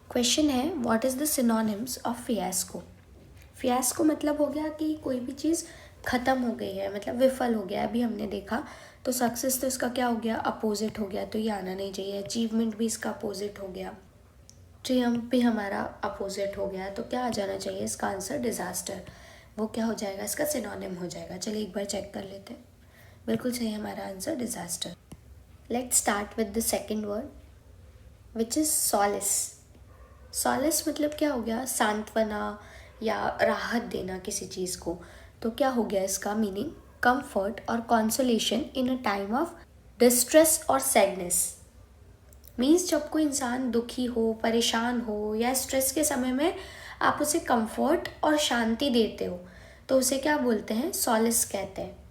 Question है what is the synonyms of fiasco. Fiasco मतलब हो गया कि कोई भी चीज़ ख़त्म हो गई है, मतलब विफल हो गया। अभी हमने देखा तो सक्सेस तो इसका क्या हो गया, अपोजिट हो गया, तो ये आना नहीं चाहिए। अचीवमेंट भी इसका अपोजिट हो गया। ट्रियम्फ भी हमारा अपोजिट हो गया, तो क्या आ जाना चाहिए इसका आंसर, डिज़ास्टर। वो क्या हो जाएगा, इसका सिनोनिम हो जाएगा। चलिए एक बार चेक कर लेते हैं। बिल्कुल सही हमारा answer, disaster. Let's start with the second word which is Solis. Solace मतलब क्या हो गया, सांत्वना या राहत देना किसी चीज़ को। तो क्या हो गया इसका मीनिंग, कंफर्ट और consolation in a time of distress और सैडनेस। मीन्स जब कोई इंसान दुखी हो, परेशान हो या स्ट्रेस के समय में आप उसे कंफर्ट और शांति देते हो तो उसे क्या बोलते हैं, सॉलिस कहते हैं।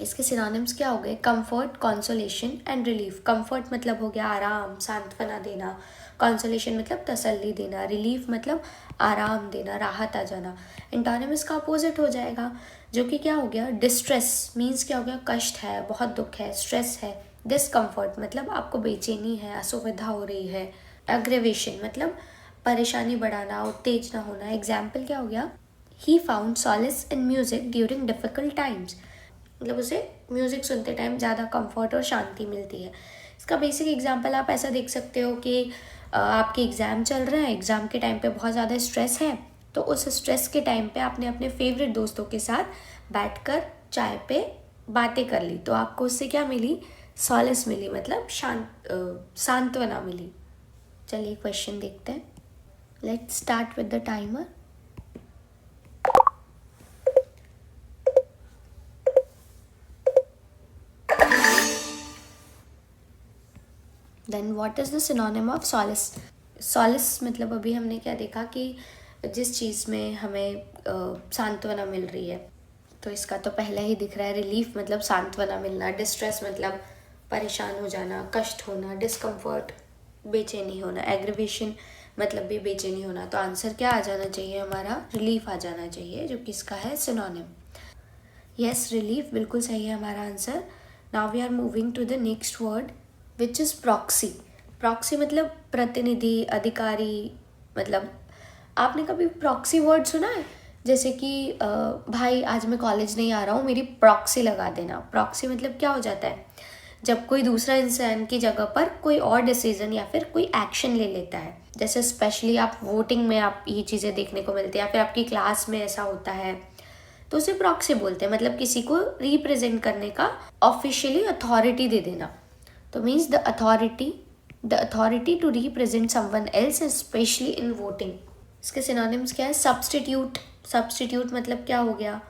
इसके सिनोनिम्स क्या हो गए, comfort, consolation and relief. Comfort मतलब हो गया आराम, सांत्वना देना। कॉन्सोलेशन मतलब तसल्ली देना। रिलीफ मतलब आराम देना, राहत आ जाना। एंटोनिम्स का अपोजिट हो जाएगा जो कि क्या हो गया, डिस्ट्रेस मीन्स क्या हो गया, कष्ट है, बहुत दुख है, स्ट्रेस है। डिस्कम्फर्ट मतलब आपको बेचैनी है, असुविधा हो रही है। एग्रेवेशन मतलब परेशानी बढ़ाना, उत्तेजना होना। एग्जाम्पल क्या हो गया, he found Solis in music during difficult times. मतलब उसे म्यूज़िक सुनते टाइम ज़्यादा कंफर्ट और शांति मिलती है। इसका बेसिक एग्जांपल आप ऐसा देख सकते हो कि आपके एग्ज़ाम चल रहे हैं, एग्ज़ाम के टाइम पे बहुत ज़्यादा स्ट्रेस है, तो उस स्ट्रेस के टाइम पे आपने अपने फेवरेट दोस्तों के साथ बैठकर चाय पे बातें कर ली, तो आपको उससे क्या मिली, सॉलिस मिली, मतलब सांत्वना मिली। चलिए क्वेश्चन देखते हैं। Let's start with the timer. Then what is the synonym of solace. Solace मतलब अभी हमने क्या देखा कि जिस चीज़ में हमें सांत्वना मिल रही है, तो इसका तो पहला ही दिख रहा है। रिलीफ मतलब सांत्वना मिलना। डिस्ट्रेस मतलब परेशान हो जाना, कष्ट होना। डिस्कम्फर्ट बेचैनी होना। एग्रीवेशन मतलब भी बेचैनी होना। तो आंसर क्या आ जाना चाहिए हमारा, रिलीफ आ जाना चाहिए, जो कि इसका है सिनोनिम। यस, रिलीफ बिल्कुल सही है हमारा answer. Now we are moving to the next word which is proxy. Proxy मतलब प्रतिनिधि, अधिकारी। मतलब आपने कभी प्रॉक्सी वर्ड सुना है? जैसे कि भाई आज मैं कॉलेज नहीं आ रहा हूँ, मेरी प्रॉक्सी लगा देना। प्रॉक्सी मतलब क्या हो जाता है? जब कोई दूसरा इंसान की जगह पर कोई और डिसीजन या फिर कोई एक्शन ले लेता है। जैसे स्पेशली आप वोटिंग में आप ये चीज़ें देखने को मिलती है, या फिर आपकी क्लास में ऐसा होता है, तो उसे प्रॉक्सी बोलते हैं। मतलब किसी को रिप्रेजेंट करने का ऑफिशियली अथॉरिटी दे देना। तो means the authority to represent someone else, specially in voting. इसके सिनोनिम्स क्या है? सब्स्टिट्यूट मतलब क्या हो गया?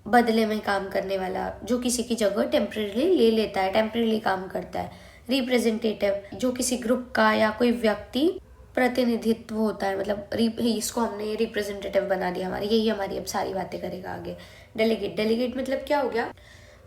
बदले में काम करने वाला, जो किसी की जगह टेम्परेरी ले लेता है, टेम्परेरी काम करता है। रिप्रेजेंटेटिव, जो किसी ग्रुप का या कोई व्यक्ति प्रतिनिधित्व होता है, मतलब इसको हमने रिप्रेजेंटेटिव बना दिया, यही हमारी अब सारी बातें करेगा आगे। डेलीगेट मतलब क्या हो गया?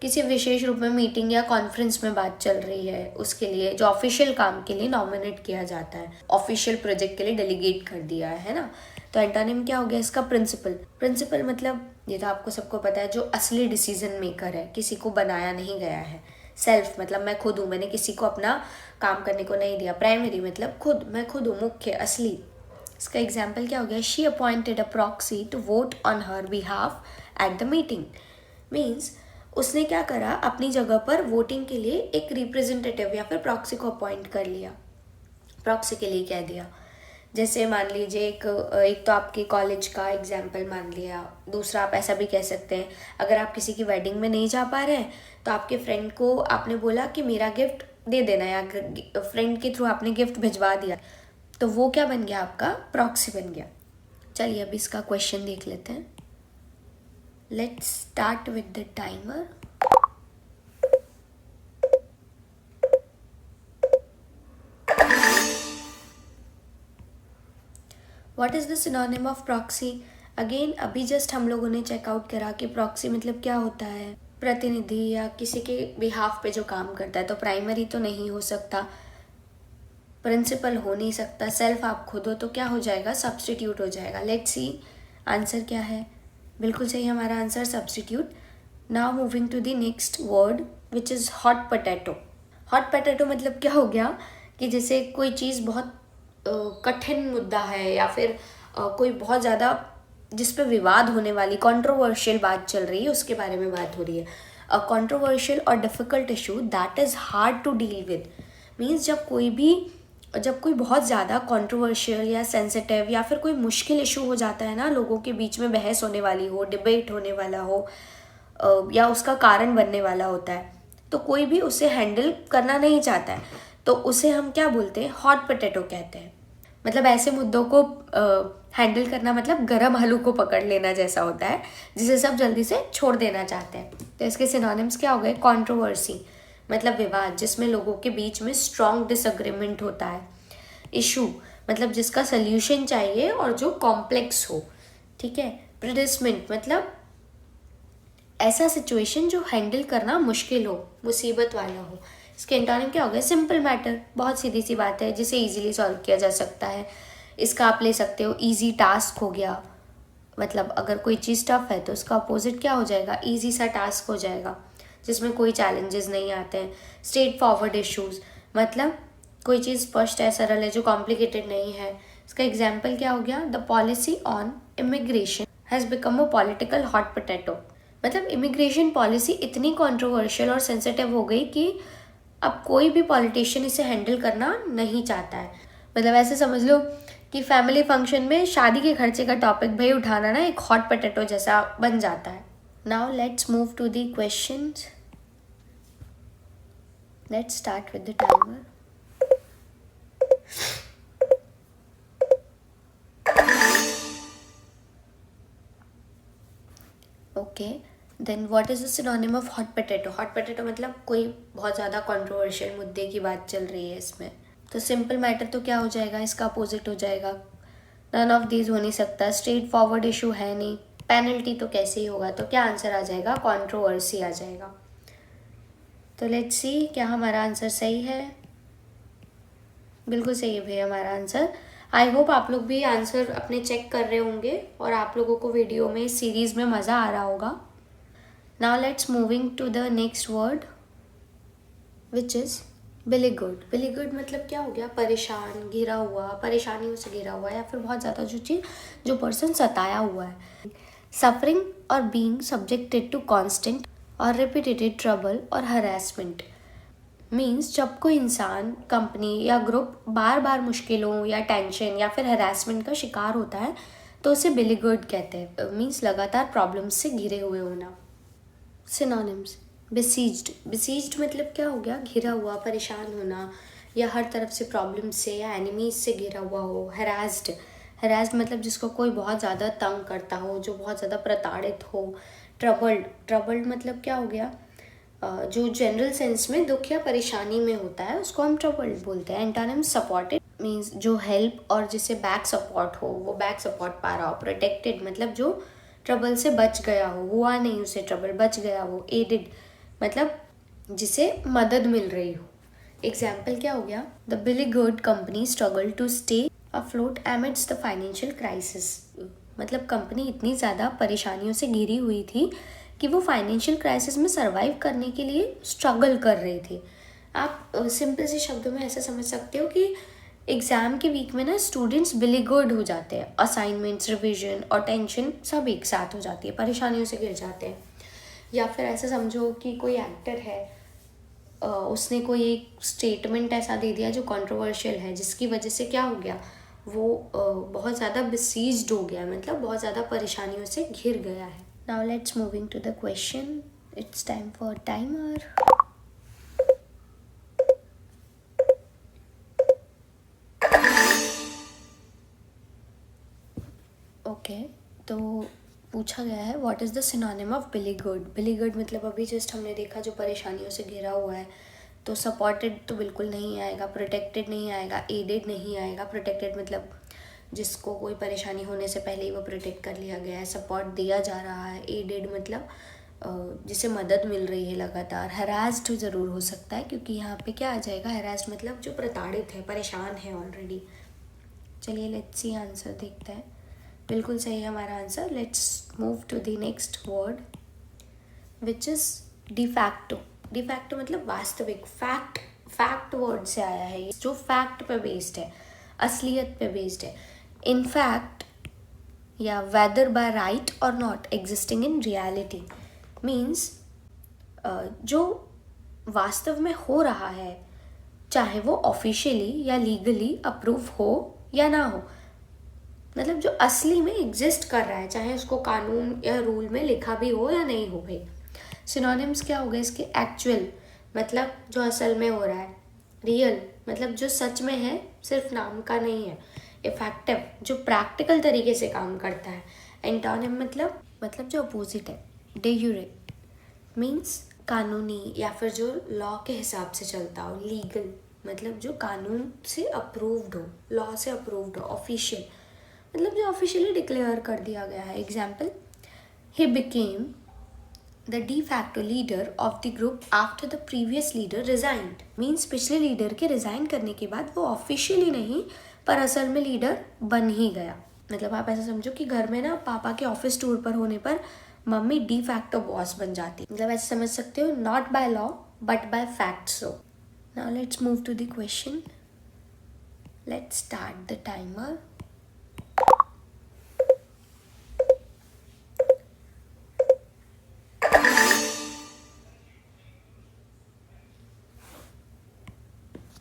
किसी विशेष रूप में मीटिंग या कॉन्फ्रेंस में बात चल रही है, उसके लिए जो ऑफिशियल काम के लिए नॉमिनेट किया जाता है, ऑफिशियल प्रोजेक्ट के लिए डेलीगेट कर दिया है ना। तो एंटोनिम क्या हो गया इसका? प्रिंसिपल मतलब ये तो आपको सबको पता है, जो असली डिसीजन मेकर है, किसी को बनाया नहीं गया है। सेल्फ मतलब मैं खुद हूँ, मैंने किसी को अपना काम करने को नहीं दिया। प्राइमरी मतलब खुद, मैं खुद हूँ, मुख्य, असली। इसका एग्जाम्पल क्या हो गया? She appointed a proxy to vote on her behalf at the meeting. Means उसने क्या करा? अपनी जगह पर वोटिंग के लिए एक रिप्रेजेंटेटिव या फिर प्रॉक्सी को अपॉइंट कर लिया, प्रॉक्सी के लिए कह दिया। जैसे मान लीजिए एक तो आपके कॉलेज का एग्जाम्पल मान लिया, दूसरा आप ऐसा भी कह सकते हैं, अगर आप किसी की वेडिंग में नहीं जा पा रहे हैं तो आपके फ्रेंड को आपने बोला कि मेरा गिफ्ट दे देना, या फ्रेंड के थ्रू आपने गिफ्ट भिजवा दिया, तो वो क्या बन गया? आपका प्रॉक्सी बन गया। चलिए अब इसका क्वेश्चन देख लेते हैं। Let's start with the timer. What is the synonym of proxy? Again अभी जस्ट हम लोगों ने चेकआउट करा कि प्रॉक्सी मतलब क्या होता है? प्रतिनिधि या किसी के बिहाफ पे जो काम करता है। तो प्राइमरी तो नहीं हो सकता, प्रिंसिपल हो नहीं सकता, सेल्फ आप खुद हो, तो क्या हो जाएगा? सब्स्टिट्यूट हो जाएगा। लेट्स सी आंसर क्या है। बिल्कुल सही हमारा answer, substitute. Now moving to the next word which is hot potato. Hot potato मतलब क्या हो गया कि जैसे कोई चीज़ बहुत कठिन मुद्दा है, या फिर कोई बहुत ज़्यादा जिस पे विवाद होने वाली कंट्रोवर्शियल बात चल रही है, उसके बारे में बात हो रही है। अ कंट्रोवर्शियल और difficult issue that is hard to deal with. Means जब कोई बहुत ज़्यादा कंट्रोवर्शियल या सेंसिटिव या फिर कोई मुश्किल इशू हो जाता है ना, लोगों के बीच में बहस होने वाली हो, डिबेट होने वाला हो, या उसका कारण बनने वाला होता है, तो कोई भी उसे हैंडल करना नहीं चाहता है, तो उसे हम क्या बोलते हैं? हॉट पोटैटो कहते हैं। मतलब ऐसे मुद्दों को हैंडल करना मतलब गरम आलू को पकड़ लेना जैसा होता है, जिसे सब जल्दी से छोड़ देना चाहते हैं। तो इसके सिनोनिम्स क्या हो गए? कंट्रोवर्सी मतलब विवाद, जिसमें लोगों के बीच में स्ट्रॉन्ग डिसएग्रीमेंट होता है। इशू मतलब जिसका सल्यूशन चाहिए और जो कॉम्प्लेक्स हो, ठीक है। प्रेडिसमेंट मतलब ऐसा सिचुएशन जो हैंडल करना मुश्किल हो, मुसीबत वाला हो। इसके एंटोनिम क्या हो गया? सिंपल मैटर, बहुत सीधी सी बात है जिसे इजीली सॉल्व किया जा सकता है। इसका आप ले सकते हो इजी टास्क हो गया, मतलब अगर कोई चीज़ टफ है तो उसका अपोजिट क्या हो जाएगा? इजी सा टास्क हो जाएगा, जिसमें कोई चैलेंजेस नहीं आते हैं। स्ट्रेट फॉरवर्ड इश्यूज मतलब कोई चीज़ स्पष्ट है, सरल है, जो कॉम्प्लिकेटेड नहीं है। इसका एग्जाम्पल क्या हो गया? The policy on immigration has become a political hot potato. मतलब इमिग्रेशन पॉलिसी इतनी कंट्रोवर्शियल और सेंसिटिव हो गई कि अब कोई भी पॉलिटिशियन इसे हैंडल करना नहीं चाहता है। मतलब ऐसे समझ लो कि फैमिली फंक्शन में शादी के खर्चे का टॉपिक भाई उठाना ना एक हॉट पोटैटो जैसा बन जाता है। Now let's move to the questions. Let's start with the timer. Okay, then what is the synonym of hot potato? Hot potato मतलब कोई बहुत ज़्यादा कंट्रोवर्शियल मुद्दे की बात चल रही है इसमें। तो सिंपल मैटर तो क्या हो जाएगा? इसका अपोजिट हो जाएगा। नन ऑफ दीज हो नहीं सकता। स्ट्रेट फॉरवर्ड इशू है नहीं। पेनल्टी तो कैसे ही होगा, तो क्या आंसर आ जाएगा? कंट्रोवर्सी आ जाएगा। तो लेट्स सी क्या हमारा आंसर सही है। बिल्कुल सही है भैया हमारा आंसर। आई होप आप लोग भी आंसर अपने चेक कर रहे होंगे और आप लोगों को वीडियो में सीरीज़ में मज़ा आ रहा होगा। Now let's moving to the next word which is beleaguered मतलब क्या हो गया, परेशान, घिरा हुआ, परेशानियों से घिरा हुआ, या फिर बहुत ज़्यादा जो पर्सन सताया हुआ है। सफरिंग और बीइंग सब्जेक्टेड टू कांस्टेंट और रिपीटेड ट्रबल और हरासमेंट मीन्स जब कोई इंसान, कंपनी या ग्रुप बार बार मुश्किलों या टेंशन या फिर हरासमेंट का शिकार होता है तो उसे बिलीगुड कहते हैं। मीन्स लगातार प्रॉब्लम्स से घिरे हुए होना। सिनोनिम्स, बिसीज्ड मतलब क्या हो गया, घिरा हुआ, परेशान होना, या हर तरफ से प्रॉब्लम से या एनिमीज से घिरा हुआ हो। हरास्ड मतलब जिसको कोई बहुत ज़्यादा तंग करता हो, जो बहुत ज़्यादा प्रताड़ित हो। ट्रबल्ड मतलब क्या हो गया, जो जनरल सेंस में दुख या परेशानी में होता है उसको हम ट्रबल्ड बोलते हैं। एंटोनिम, सपोर्टेड मीन्स जो हेल्प और जिसे बैक सपोर्ट हो, वो बैक सपोर्ट पा रहा हो। प्रोटेक्टेड मतलब जो ट्रबल से बच गया हो, हुआ नहीं उसे ट्रबल, बच गया हो। एडेड मतलब जिसे मदद मिल रही हो। एग्जाम्पल क्या हो गया, the beleaguered company struggle to stay afloat amidst the financial crisis. मतलब कंपनी इतनी ज़्यादा परेशानियों से घिरी हुई थी कि वो फाइनेंशियल क्राइसिस में सरवाइव करने के लिए स्ट्रगल कर रहे थे। आप सिंपल से शब्दों में ऐसे समझ सकते हो कि एग्ज़ाम के वीक में ना स्टूडेंट्स बिलीगुड हो जाते हैं, असाइनमेंट्स, रिवीजन और टेंशन सब एक साथ हो जाती है, परेशानियों से घिर जाते हैं। या फिर ऐसे समझो कि कोई एक्टर है, उसने कोई एक स्टेटमेंट ऐसा दे दिया जो कंट्रोवर्शियल है, जिसकी वजह से क्या हो गया, वो बहुत ज़्यादा बिसीज्ड हो गया, मतलब बहुत ज़्यादा परेशानियों से घिर गया है। Now let's moving to the question, it's time for timer. Okay, तो पूछा गया है what is the synonym of beleaguered मतलब अभी जस्ट हमने देखा जो परेशानियों से घिरा हुआ है, तो सपोर्टेड तो बिल्कुल नहीं आएगा, प्रोटेक्टेड नहीं आएगा, एडेड नहीं आएगा। प्रोटेक्टेड मतलब जिसको कोई परेशानी होने से पहले ही वो प्रोटेक्ट कर लिया गया है, सपोर्ट दिया जा रहा है। एडेड मतलब जिसे मदद मिल रही है लगातार। हरास्ड ज़रूर हो सकता है क्योंकि यहाँ पे क्या आ जाएगा, हरास्ड मतलब जो प्रताड़ित है, परेशान है ऑलरेडी। चलिए लेट्स सी आंसर देखते हैं। बिल्कुल सही है हमारा answer. Let's move to the next word which is de facto. De facto मतलब वास्तविक, फैक्ट वर्ड से आया है ये, जो फैक्ट पे बेस्ड है, असलियत पे बेस्ड है। इन फैक्ट या वेदर बाय राइट और not existing in reality means जो वास्तव में हो रहा है, चाहे वो ऑफिशियली या लीगली अप्रूव हो या ना हो, मतलब जो असली में एग्जिस्ट कर रहा है, चाहे उसको कानून या रूल में लिखा भी हो या नहीं हो भाई। सिनोनिम्स क्या हो गए इसके, एक्चुअल मतलब जो असल में हो रहा है, रियल मतलब जो सच में है, सिर्फ नाम का नहीं है, इफेक्टिव जो प्रैक्टिकल तरीके से काम करता है। एंटोनिम मतलब जो अपोजिट है। डे यूरे मीन्स कानूनी या फिर जो लॉ के हिसाब से चलता हो। लीगल मतलब जो कानून से अप्रूव्ड हो, लॉ से अप्रूव्ड हो। ऑफिशियल मतलब जो ऑफिशियली डिक्लेयर कर दिया गया है। Example, he became the de facto leader of the group after the previous leader resigned. Means पिछले लीडर के रिजाइन करने के बाद वो ऑफिशियली नहीं पर असल में लीडर बन ही गया। मतलब आप ऐसा समझो कि घर में ना पापा के ऑफिस टूर पर होने पर मम्मी डी फैक्टो बॉस बन जाती, मतलब ऐसे समझ सकते हो, not by law but by fact. So now let's move to the question, let's start the timer.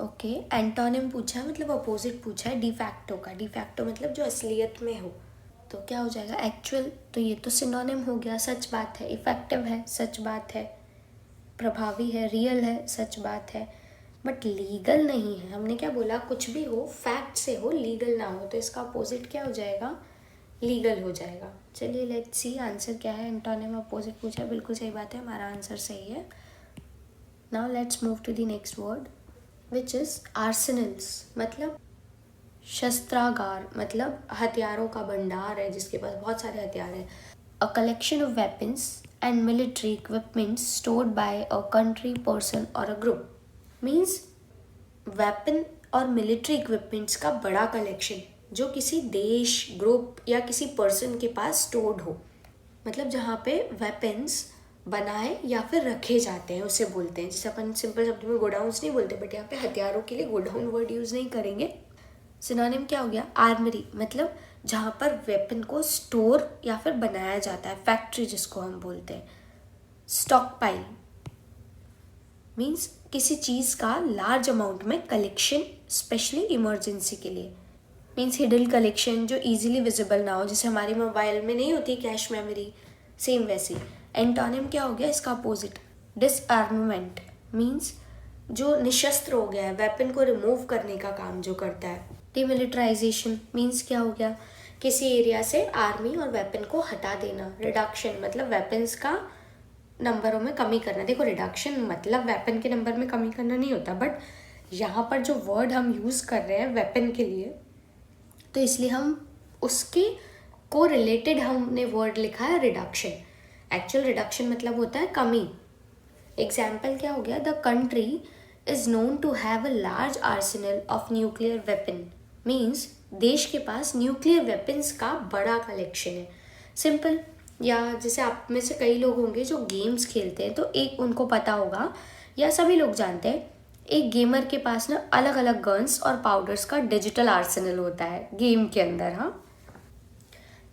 Okay, antonym पूछा है मतलब अपोजिट पूछा है डिफैक्टो का। डिफैक्टो मतलब जो असलियत में हो, तो क्या हो जाएगा, एक्चुअल। तो ये तो सिनोनिम हो गया, सच बात है। इफेक्टिव है, सच बात है। प्रभावी है, रियल है, सच बात है। बट लीगल नहीं है। हमने क्या बोला, कुछ भी हो फैक्ट से हो, लीगल ना हो, तो इसका अपोजिट क्या हो जाएगा, लीगल हो जाएगा। चलिए लेट्स सी आंसर क्या है। एंटोनिम अपोजिट पूछा है, बिल्कुल सही बात है, हमारा आंसर सही है। Now let's move to the next word which is arsenals मतलब शस्त्रागार, मतलब हथियारों का भंडार है जिसके पास बहुत सारे हथियार हैं। A collection of weapons and military equipments stored bye a country, person और अ ग्रुप। मीन्स वेपन और मिलिट्री इक्विपमेंट्स का बड़ा कलेक्शन जो किसी देश, ग्रुप या किसी पर्सन के पास स्टोर्ड हो। मतलब जहाँ पे वेपन्स, बनाए या फिर रखे जाते हैं उसे बोलते हैं। जैसे अपन सिंपल शब्द में गोडाउन्स नहीं बोलते, बट यहाँ पे हथियारों के लिए गोडाउन वर्ड यूज़ नहीं करेंगे। सिनोनिम क्या हो गया? आर्मरी, मतलब जहाँ पर वेपन को स्टोर या फिर बनाया जाता है, फैक्ट्री जिसको हम बोलते हैं। स्टॉक पाइल मीन्स किसी चीज़ का लार्ज अमाउंट में कलेक्शन, स्पेशली इमरजेंसी के लिए। मीन्स हिडन कलेक्शन जो इजीली विजिबल ना हो, जैसे हमारी मोबाइल में नहीं होती कैश मेमोरी, सेम वैसी। एंटोनिम क्या हो गया इसका अपोजिट? डिसआर्ममेंट मीन्स जो निशस्त्र हो गया है, वेपन को रिमूव करने का काम जो करता है। डिमिलिटराइजेशन मीन्स क्या हो गया? किसी एरिया से आर्मी और वेपन को हटा देना। रिडक्शन मतलब वेपन्स का नंबरों में कमी करना। देखो रिडक्शन मतलब वेपन के नंबर में कमी करना नहीं होता, बट यहाँ पर जो वर्ड हम यूज़ कर रहे हैं वेपन के लिए, तो इसलिए हम उसके को रिलेटेड हमने वर्ड लिखा है रिडक्शन। एक्चुअल रिडक्शन मतलब होता है कमी। एग्जाम्पल क्या हो गया? The country is known to have a large arsenal of nuclear weapon means देश के पास न्यूक्लियर वेपन्स का बड़ा कलेक्शन है। सिंपल। या जैसे आप में से कई लोग होंगे जो गेम्स खेलते हैं, तो एक उनको पता होगा या सभी लोग जानते हैं, एक गेमर के पास ना अलग अलग गन्स और पाउडर्स का डिजिटल आर्सेनल होता है गेम के अंदर। हाँ,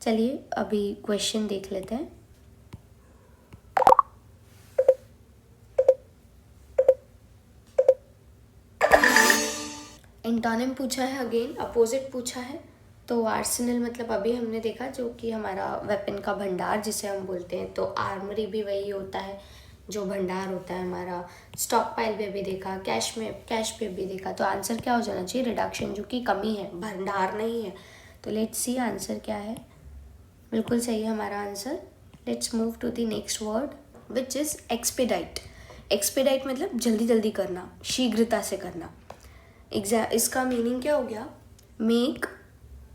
चलिए अभी क्वेश्चन देख लेते हैं। एंटोनिम पूछा है, अगेन अपोजिट पूछा है। तो आर्सेनल मतलब अभी हमने देखा जो कि हमारा वेपन का भंडार जिसे हम बोलते हैं, तो आर्मरी भी वही होता है जो भंडार होता है हमारा। स्टॉक पाइल पे भी देखा, कैश पे भी देखा। तो आंसर क्या हो जाना चाहिए? रिडक्शन, जो कि कमी है, भंडार नहीं है। तो लेट्स सी आंसर क्या है। बिल्कुल सही है हमारा answer. Let's move to the next word which is expedite. Expedite मतलब जल्दी जल्दी करना, शीघ्रता से करना। इसका मीनिंग क्या हो गया? मेक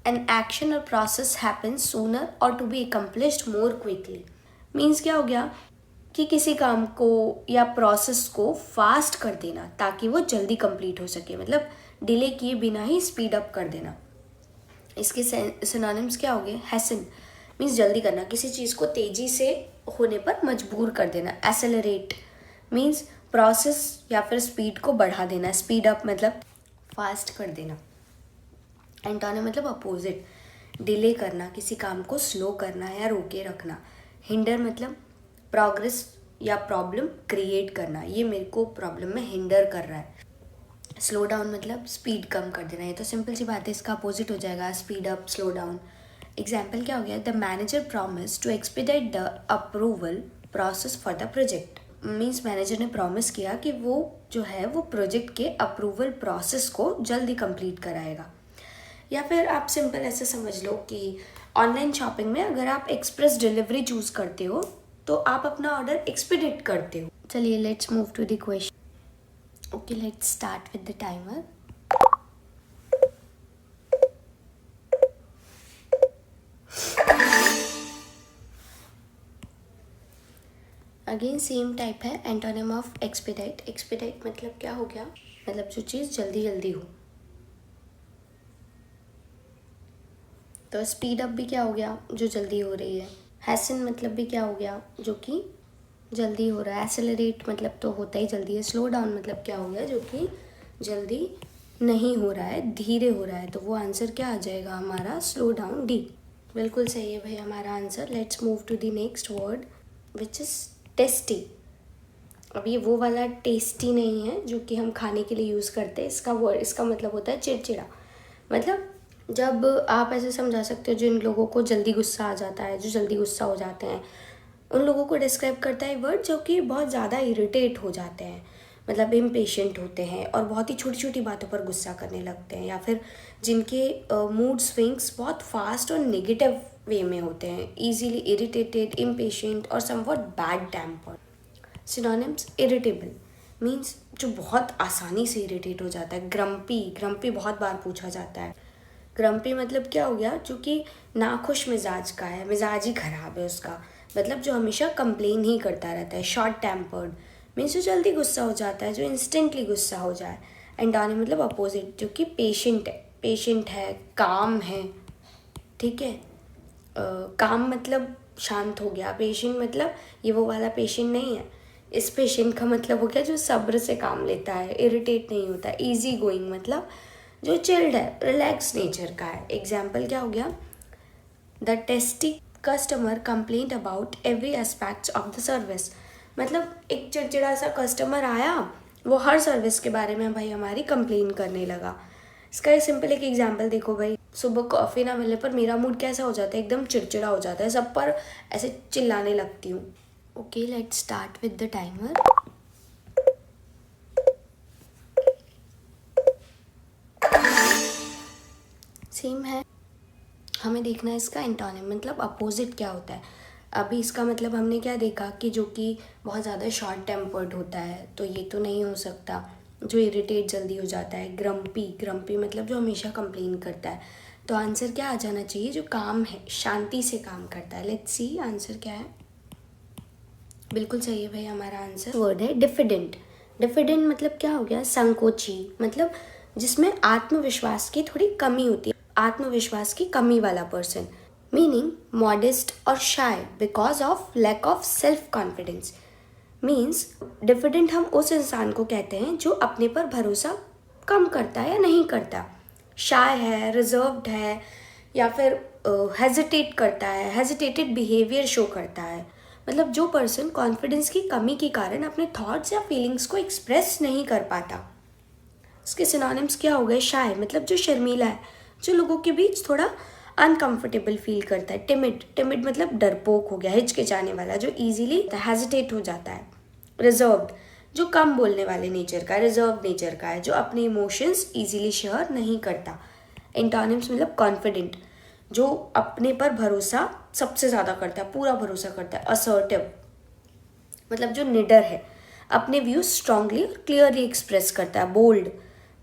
एन एक्शन और प्रोसेस हैपन सूनर और to be accomplished more quickly. Means क्या हो गया कि किसी काम को या प्रोसेस को फास्ट कर देना ताकि वो जल्दी कंप्लीट हो सके, मतलब डिले किए बिना ही स्पीड अप कर देना। इसके सिनोनिम्स क्या हो गए? हैसन मीन्स जल्दी करना, किसी चीज़ को तेज़ी से होने पर मजबूर कर देना। एसेलरेट मीन्स प्रोसेस या फिर स्पीड को बढ़ा देना। स्पीड अप मतलब फास्ट कर देना। एंटोनिम मतलब अपोजिट, डिले करना, किसी काम को स्लो करना या रोके रखना। हिंडर मतलब प्रोग्रेस या प्रॉब्लम क्रिएट करना, ये मेरे को प्रॉब्लम में हिंडर कर रहा है। स्लो डाउन मतलब स्पीड कम कर देना। ये तो सिंपल सी बात है, इसका अपोजिट हो जाएगा speed up, slow down. Example क्या हो गया? The manager promise to expedite the approval process for the project. Means manager ने प्रॉमिस किया कि वो जो है वो प्रोजेक्ट के अप्रूवल प्रोसेस को जल्दी कंप्लीट कराएगा। या फिर आप सिंपल ऐसे समझ लो कि ऑनलाइन शॉपिंग में अगर आप एक्सप्रेस डिलीवरी चूज़ करते हो तो आप अपना ऑर्डर एक्सपीडिएट करते हो। चलिए let's move to the question. Okay, let's start with the timer. Again same type है, एंटोनिम ऑफ एक्सपीडाइट। एक्सपीडाइट मतलब क्या हो गया? मतलब जो चीज़ जल्दी जल्दी हो। तो स्पीड अप भी क्या हो गया? जो जल्दी हो रही है। हैसन मतलब भी क्या हो गया? जो कि जल्दी हो रहा है। एसेलरेट मतलब तो होता ही जल्दी है। स्लो डाउन मतलब क्या हो गया? जो कि जल्दी नहीं हो रहा है, धीरे हो रहा है। तो वो आंसर क्या आ जाएगा हमारा? Slow down, D. बिल्कुल सही है भाई हमारा answer. Let's move to the next word which is testy. अब ये वो वाला टेस्टी नहीं है जो कि हम खाने के लिए यूज़ करते हैं। इसका मतलब होता है चिड़चिड़ा। मतलब जब आप ऐसे समझा सकते हो जिन लोगों को जल्दी गुस्सा आ जाता है, जो जल्दी गुस्सा हो जाते हैं, उन लोगों को डिस्क्राइब करता है वर्ड जो कि बहुत ज़्यादा इरिटेट हो जाते हैं, मतलब इम्पेशेंट होते हैं और बहुत ही छोटी छोटी बातों पर गुस्सा करने लगते हैं, या फिर जिनके मूड स्विंग्स बहुत फास्ट और नेगेटिव वे में होते हैं, इजीली इरिटेटेड, इम्पेशेंट और somewhat bad tempered. Synonyms: irritable means जो बहुत आसानी से इरिटेट हो जाता है। ग्रम्पी बहुत बार पूछा जाता है। ग्रम्पी मतलब क्या हो गया? जो कि नाखुश मिजाज का है, मिजाज ही ख़राब है उसका, मतलब जो हमेशा कंप्लेन ही करता रहता है। शॉर्ट टेम्पर्ड मीन्स जो जल्दी गुस्सा हो जाता है, जो इंस्टेंटली गुस्सा हो जाए। एंटोनिम मतलब अपोजिट, जो कि पेशेंट है, काम है। ठीक है, काम मतलब शांत हो गया। पेशेंट मतलब ये वो वाला पेशेंट नहीं है, इस पेशेंट का मतलब हो गया जो सब्र से काम लेता है, इरिटेट नहीं होता। इजी गोइंग मतलब जो चिल्ड है, रिलैक्स नेचर का है। एग्जाम्पल क्या हो गया, the tasty customer complaint about every aspect of the service. मतलब एक चिड़चिड़ा सा कस्टमर आया, वो हर सर्विस के बारे में भाई हमारी कंप्लेन करने लगा। इसका एक सिंपल एक एग्जांपल देखो भाई, सुबह कॉफ़ी ना मिलने पर मेरा मूड कैसा हो जाता है, एकदम चिड़चिड़ा हो जाता है, सब पर ऐसे चिल्लाने लगती हूँ। Okay, let's start with the timer. Same है, हमें देखना है इसका एंटोनिम मतलब अपोजिट क्या होता है। अभी इसका मतलब हमने क्या देखा कि जो कि बहुत ज़्यादा शॉर्ट टेम्पर्ड होता है, तो ये तो नहीं हो सकता। जो इरिटेट जल्दी हो जाता है, ग्रम्पी, ग्रम्पी मतलब जो हमेशा कंप्लेन करता है। तो आंसर क्या आ जाना चाहिए, जो काम है, शांति से काम करता है। लेट्स सी आंसर क्या है। बिल्कुल सही है भाई, हमारा आंसर वर्ड है डिफिडेंट। डिफिडेंट मतलब क्या हो गया, संकोची, मतलब जिसमें आत्मविश्वास की थोड़ी कमी होती है, आत्मविश्वास की कमी वाला पर्सन। मीनिंग मॉडेस्ट और shy because of lack of self confidence. Means diffident हम उस इंसान को कहते हैं जो अपने पर भरोसा कम करता है या नहीं करता। शाय है, रिजर्व्ड है, या फिर हेजिटेट करता है, हेजिटेटेड बिहेवियर शो करता है। मतलब जो पर्सन कॉन्फिडेंस की कमी के कारण अपने थॉट्स या फीलिंग्स को एक्सप्रेस नहीं कर पाता। इसके सिनोनिम्स क्या हो गए, शाय मतलब जो शर्मीला है, जो लोगों के बीच थोड़ा अनकंफर्टेबल फील करता है। टिमिड, टिमिड मतलब डरपोक हो गया, हिचकिचाने वाला, जो इजीली हेजिटेट हो जाता है। रिजर्व्ड जो कम बोलने वाले नेचर का, रिजर्व नेचर का है, जो अपने इमोशंस इजीली शेयर नहीं करता। एंटोनिम्स मतलब कॉन्फिडेंट जो अपने पर भरोसा सबसे ज़्यादा करता है, पूरा भरोसा करता है। असर्टिव मतलब जो निडर है, अपने व्यूज स्ट्रांगली और क्लियरली एक्सप्रेस करता है। बोल्ड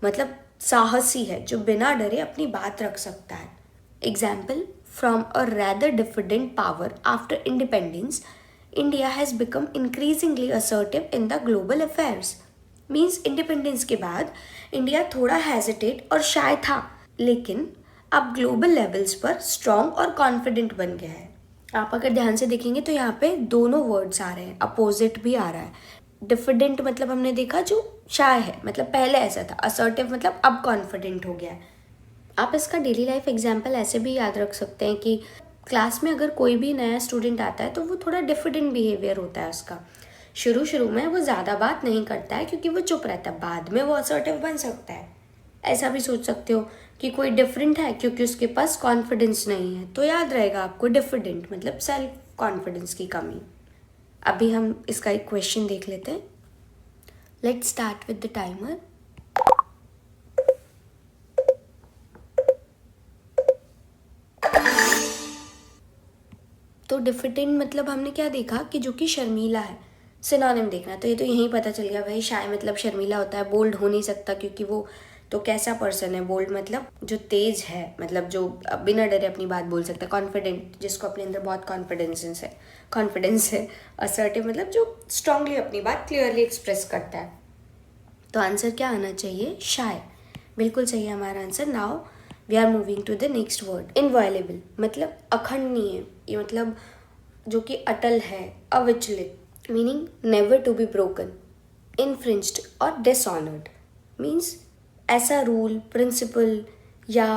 मतलब साहसी है, जो बिना डरे अपनी बात रख सकता है। Example, from a rather diffident power after independence, India has become increasingly assertive in the global affairs. Means independence के बाद इंडिया थोड़ा हेजिटेट और शाय था, लेकिन अब ग्लोबल लेवल्स पर स्ट्रॉन्ग और कॉन्फिडेंट बन गया है। आप अगर ध्यान से देखेंगे तो यहाँ पे दोनों वर्ड्स आ रहे हैं, अपोजिट भी आ रहा है। डिफिडेंट मतलब हमने देखा जो शाय है, मतलब पहले ऐसा था। असर्टिव मतलब अब कॉन्फिडेंट हो गया है। आप इसका डेली लाइफ एग्जाम्पल ऐसे भी याद रख सकते हैं कि क्लास में अगर कोई भी नया स्टूडेंट आता है तो वो थोड़ा डिफिडेंट बिहेवियर होता है उसका। शुरू में वो ज़्यादा बात नहीं करता है क्योंकि वो चुप रहता है, बाद में वो असर्टिव बन सकता है। ऐसा भी सोच सकते हो कि कोई डिफरेंट है क्योंकि उसके पास कॉन्फिडेंस नहीं है, तो याद रहेगा आपको डिफिडेंट मतलब सेल्फ कॉन्फिडेंस की कमी। अभी हम इसका एक क्वेश्चन देख लेते हैं। Let's start with the timer. तो डिफिडेंट मतलब हमने क्या देखा कि जो कि शर्मीला है। सिनोनिम देखना, तो ये तो यहीं पता चल गया भाई, शाय मतलब शर्मीला होता है, बोल्ड हो नहीं सकता क्योंकि वो तो कैसा पर्सन है। बोल्ड मतलब जो तेज है, मतलब जो बिना डरे अपनी बात बोल सकता है। कॉन्फिडेंट जिसको अपने अंदर बहुत कॉन्फिडेंस है। असर्टिव मतलब जो स्ट्रांगली अपनी बात क्लियरली एक्सप्रेस करता है। तो आंसर क्या आना चाहिए, शाय। बिल्कुल सही है हमारा answer. Now we are moving to the next word, inviolable मतलब अखंडनीय, ये मतलब जो कि अटल है, अविचलित, meaning never to be broken. Infringed और डिसऑनर्ड मीन्स ऐसा रूल, प्रिंसिपल या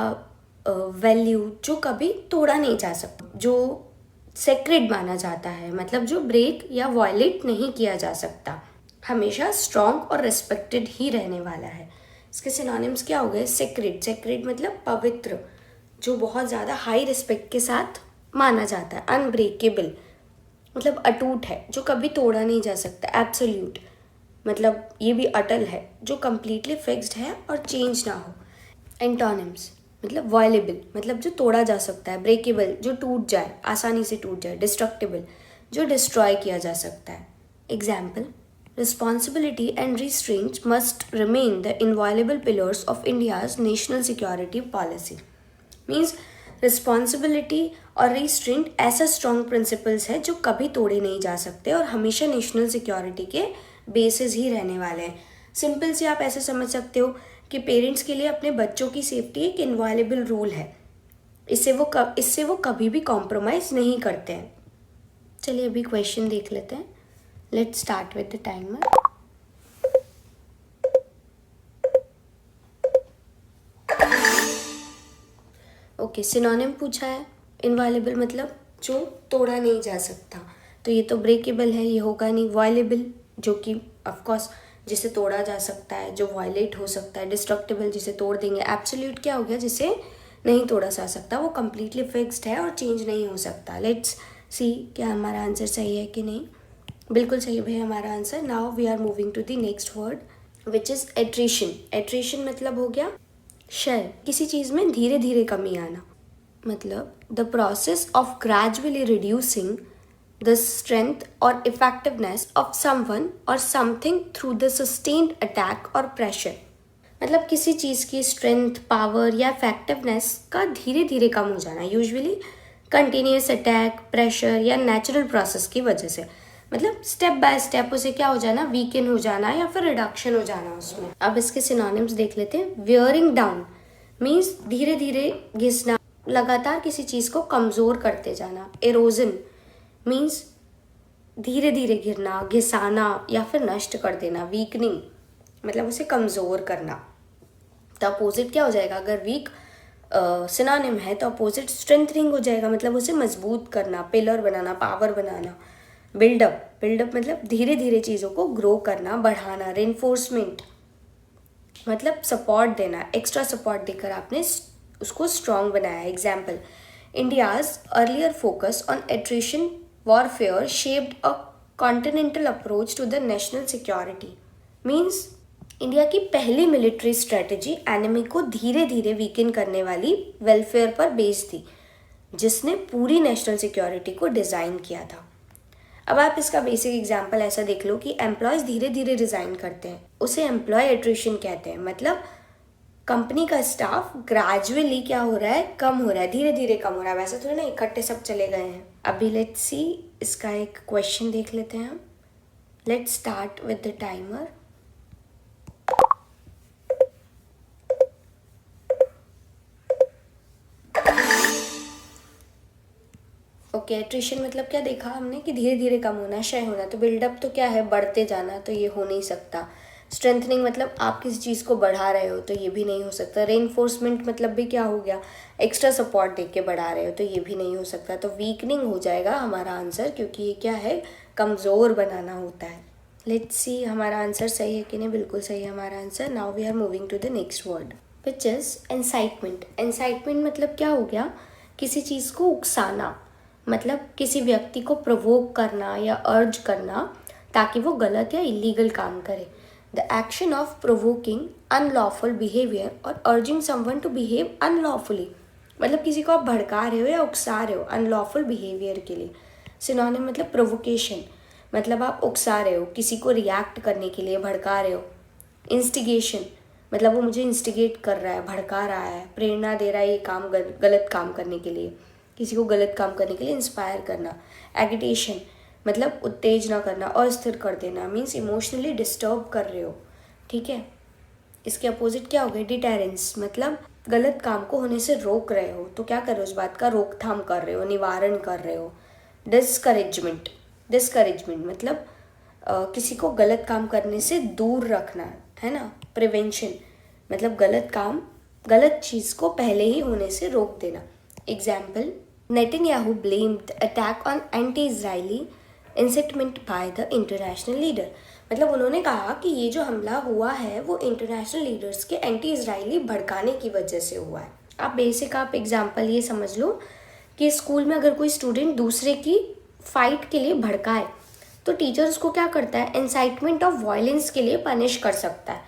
वैल्यू जो कभी तोड़ा नहीं जा सकता, जो सेक्रेड माना जाता है, मतलब जो ब्रेक या वायलेट नहीं किया जा सकता, हमेशा स्ट्रॉन्ग और रिस्पेक्टेड ही रहने वाला है। इसके सिनोनिम्स क्या हो गए, सेक्रेड, सेक्रेड मतलब पवित्र, जो बहुत ज़्यादा हाई रिस्पेक्ट के साथ माना जाता है। अनब्रेकेबल मतलब अटूट है, जो कभी तोड़ा नहीं जा सकता। एब्सोल्यूट मतलब ये भी अटल है, जो कम्प्लीटली फिक्स्ड है और चेंज ना हो। एंटोनिम्स मतलब वायलेबल मतलब जो तोड़ा जा सकता है। ब्रेकेबल जो टूट जाए, आसानी से टूट जाए। डिस्ट्रक्टिबल जो डिस्ट्रॉय किया जा सकता है। Example, responsibility and restraint must remain the inviolable pillars of India's national security policy. Means responsibility और restraint ऐसा strong principles है जो कभी तोड़े नहीं जा सकते और हमेशा national security के basis ही रहने वाले हैं। सिंपल से आप ऐसे समझ सकते हो कि पेरेंट्स के लिए अपने बच्चों की सेफ्टी एक इनवायलेबल रूल है। इससे वो कभी भी कॉम्प्रोमाइज़ नहीं करते हैं। चलिए अभी क्वेश्चन देख लेते हैं. Let's start with the timer. Okay, synonym पूछा है. इनवायलेबल मतलब जो तोड़ा नहीं जा सकता, तो ये तो ब्रेकेबल है, ये होगा नहीं. वायलेबल जो कि ऑफकोर्स जिसे तोड़ा जा सकता है, जो वायलेट हो सकता है. डिस्ट्रक्टिबल जिसे तोड़ देंगे. एब्सोल्यूट क्या हो गया, जिसे नहीं तोड़ा जा सकता, वो कम्प्लीटली फिक्स्ड है और चेंज नहीं हो सकता. लेट्स सी क्या हमारा आंसर सही है कि नहीं. बिल्कुल सही है भैया हमारा answer. Now we are moving to the next word which is attrition. Attrition मतलब हो गया क्षय, किसी चीज़ में धीरे धीरे कमी आना. मतलब the process of gradually reducing the strength और इफेक्टिवनेस ऑफ समवन और something through the sustained attack और प्रेशर. मतलब किसी चीज़ की स्ट्रेंथ, पावर या इफेक्टिवनेस का धीरे धीरे कम हो जाना, यूजुअली कंटिन्यूस अटैक, प्रेशर या नेचुरल प्रोसेस की वजह से. मतलब स्टेप बाय स्टेप उसे क्या हो जाना, वीकन हो जाना या फिर रिडक्शन हो जाना उसमें. अब इसके सिनोनिम्स देख लेते हैं. वियरिंग डाउन मीन्स धीरे धीरे घिसना, लगातार किसी चीज़ को कमज़ोर करते जाना. एरोजन मीन्स धीरे धीरे गिरना, घिसाना या फिर नष्ट कर देना. वीकनिंग मतलब उसे कमज़ोर करना. तो अपोजिट क्या हो जाएगा, अगर वीक सिनोनिम है तो अपोजिट स्ट्रेंथनिंग हो जाएगा, मतलब उसे मजबूत करना, पिलर बनाना, पावर बनाना. बिल्डअप मतलब धीरे धीरे चीज़ों को ग्रो करना, बढ़ाना. रेनफोर्समेंट मतलब सपोर्ट देना, एक्स्ट्रा सपोर्ट देकर आपने उसको स्ट्रॉन्ग बनाया. Example, India's earlier focus on attrition warfare shaped a continental approach to the national security. Means India की पहली मिलिट्री स्ट्रेटजी एनिमी को धीरे धीरे वीकन करने वाली वेलफेयर पर बेस्ड थी, जिसने पूरी नेशनल सिक्योरिटी को डिज़ाइन किया था. अब आप इसका बेसिक एग्जांपल ऐसा देख लो कि एम्प्लॉयज़ धीरे धीरे रिज़ाइन करते हैं, उसे एम्प्लॉय एट्रिशन कहते हैं. मतलब कंपनी का स्टाफ ग्रेजुअली क्या हो रहा है, कम हो रहा है, धीरे धीरे कम हो रहा है. वैसे थोड़ा ना इकट्ठे सब चले गए हैं. अभी लेट्स सी इसका एक क्वेश्चन देख लेते हैं हम. Let's start with the timer. Okay, attrition मतलब क्या देखा हमने कि धीरे धीरे कम होना, क्षय होना. तो बिल्डअप तो क्या है, बढ़ते जाना, तो ये हो नहीं सकता. स्ट्रेंथनिंग मतलब आप किसी चीज़ को बढ़ा रहे हो, तो ये भी नहीं हो सकता. रेनफोर्समेंट मतलब भी क्या हो गया, एक्स्ट्रा सपोर्ट दे के बढ़ा रहे हो, तो ये भी नहीं हो सकता. तो वीकनिंग हो जाएगा हमारा आंसर, क्योंकि ये क्या है, कमज़ोर बनाना होता है. लेट्स सी हमारा आंसर सही है कि नहीं. बिल्कुल सही है हमारा answer. Now we are moving to the next word which is incitement. Incitement मतलब क्या हो गया, किसी चीज़ को उकसाना, मतलब किसी व्यक्ति को प्रोवोक करना या अर्ज करना ताकि वो गलत या इलीगल काम करे. The action of provoking unlawful behaviour और urging someone to behave unlawfully. मतलब किसी को आप भड़का रहे हो या उकसा रहे हो अनलॉफुल बिहेवियर के लिए. सिनोनिम मतलब प्रोवोकेशन मतलब आप उकसा रहे हो, किसी को रिएक्ट करने के लिए भड़का रहे हो. इंस्टिगेशन मतलब वो मुझे इंस्टिगेट कर रहा है, भड़का रहा है, प्रेरणा दे रहा है ये काम गलत काम करने के लिए, किसी को गलत काम करने के लिए इंस्पायर करना. एगिटेशन मतलब उत्तेजना करना, अस्थिर कर देना, मीन्स इमोशनली डिस्टर्ब कर रहे हो. ठीक है, इसके अपोजिट क्या हो गया, डिटेरेंस मतलब गलत काम को होने से रोक रहे हो, तो क्या कर रहे हो, उस बात का रोकथाम कर रहे हो, निवारण कर रहे हो. डिस्करेजमेंट मतलब किसी को गलत काम करने से दूर रखना है ना. प्रिवेंशन मतलब गलत चीज़ को पहले ही होने से रोक देना. Example, Netanyahu blamed the attack on anti-Israeli incitement by the international leader. मतलब उन्होंने कहा कि ये जो हमला हुआ है वो इंटरनेशनल लीडर्स के एंटी इजराइली भड़काने की वजह से हुआ है. आप एग्जाम्पल ये समझ लो कि स्कूल में अगर कोई स्टूडेंट दूसरे की फाइट के लिए भड़काए तो टीचर उसको क्या करता है, इंसाइटमेंट ऑफ वायलेंस के लिए पनिश कर सकता है.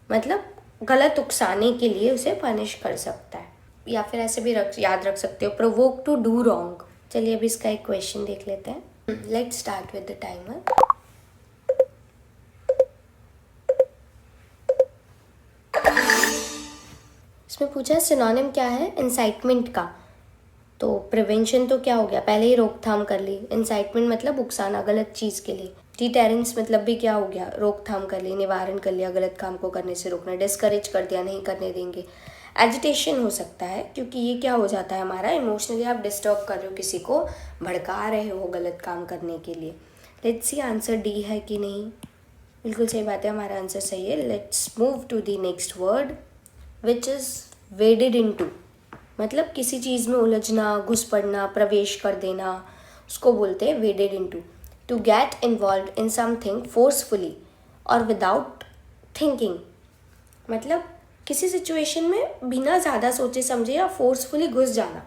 मतलब गलत उकसाने के लिए उसे पनिश कर सकता है. या फिर ऐसे भी याद रख सकते हो, प्रोवोक टू डू रॉन्ग. चलिए अभी इसका एक क्वेश्चन देख लेते हैं. Let's start with the timer. इसमें पूछा है सिनोनिम क्या है इंसाइटमेंट का. तो प्रिवेंशन तो क्या हो गया, पहले ही रोकथाम कर ली. इंसाइटमेंट मतलब उकसाना गलत चीज़ के लिए. डिटेरेंस मतलब भी क्या हो गया, रोकथाम कर ली, निवारण कर लिया, गलत काम को करने से रोकना. डिस्करेज कर दिया, नहीं करने देंगे. एजिटेशन हो सकता है, क्योंकि ये क्या हो जाता है हमारा इमोशनली आप डिस्टर्ब कर रहे हो, किसी को भड़का रहे हो गलत काम करने के लिए। लेट्स सी आंसर डी है कि नहीं। बिल्कुल सही बात है, हमारा आंसर सही है। Let's move to the next word which is waded into. मतलब किसी चीज़ में उलझना, घुस पड़ना, प्रवेश कर देना, उसको बोलते हैं waded into. To get involve in something forcefully और विदाउट थिंकिंग। मतलब किसी सिचुएशन में बिना ज़्यादा सोचे समझे या फोर्सफुली घुस जाना,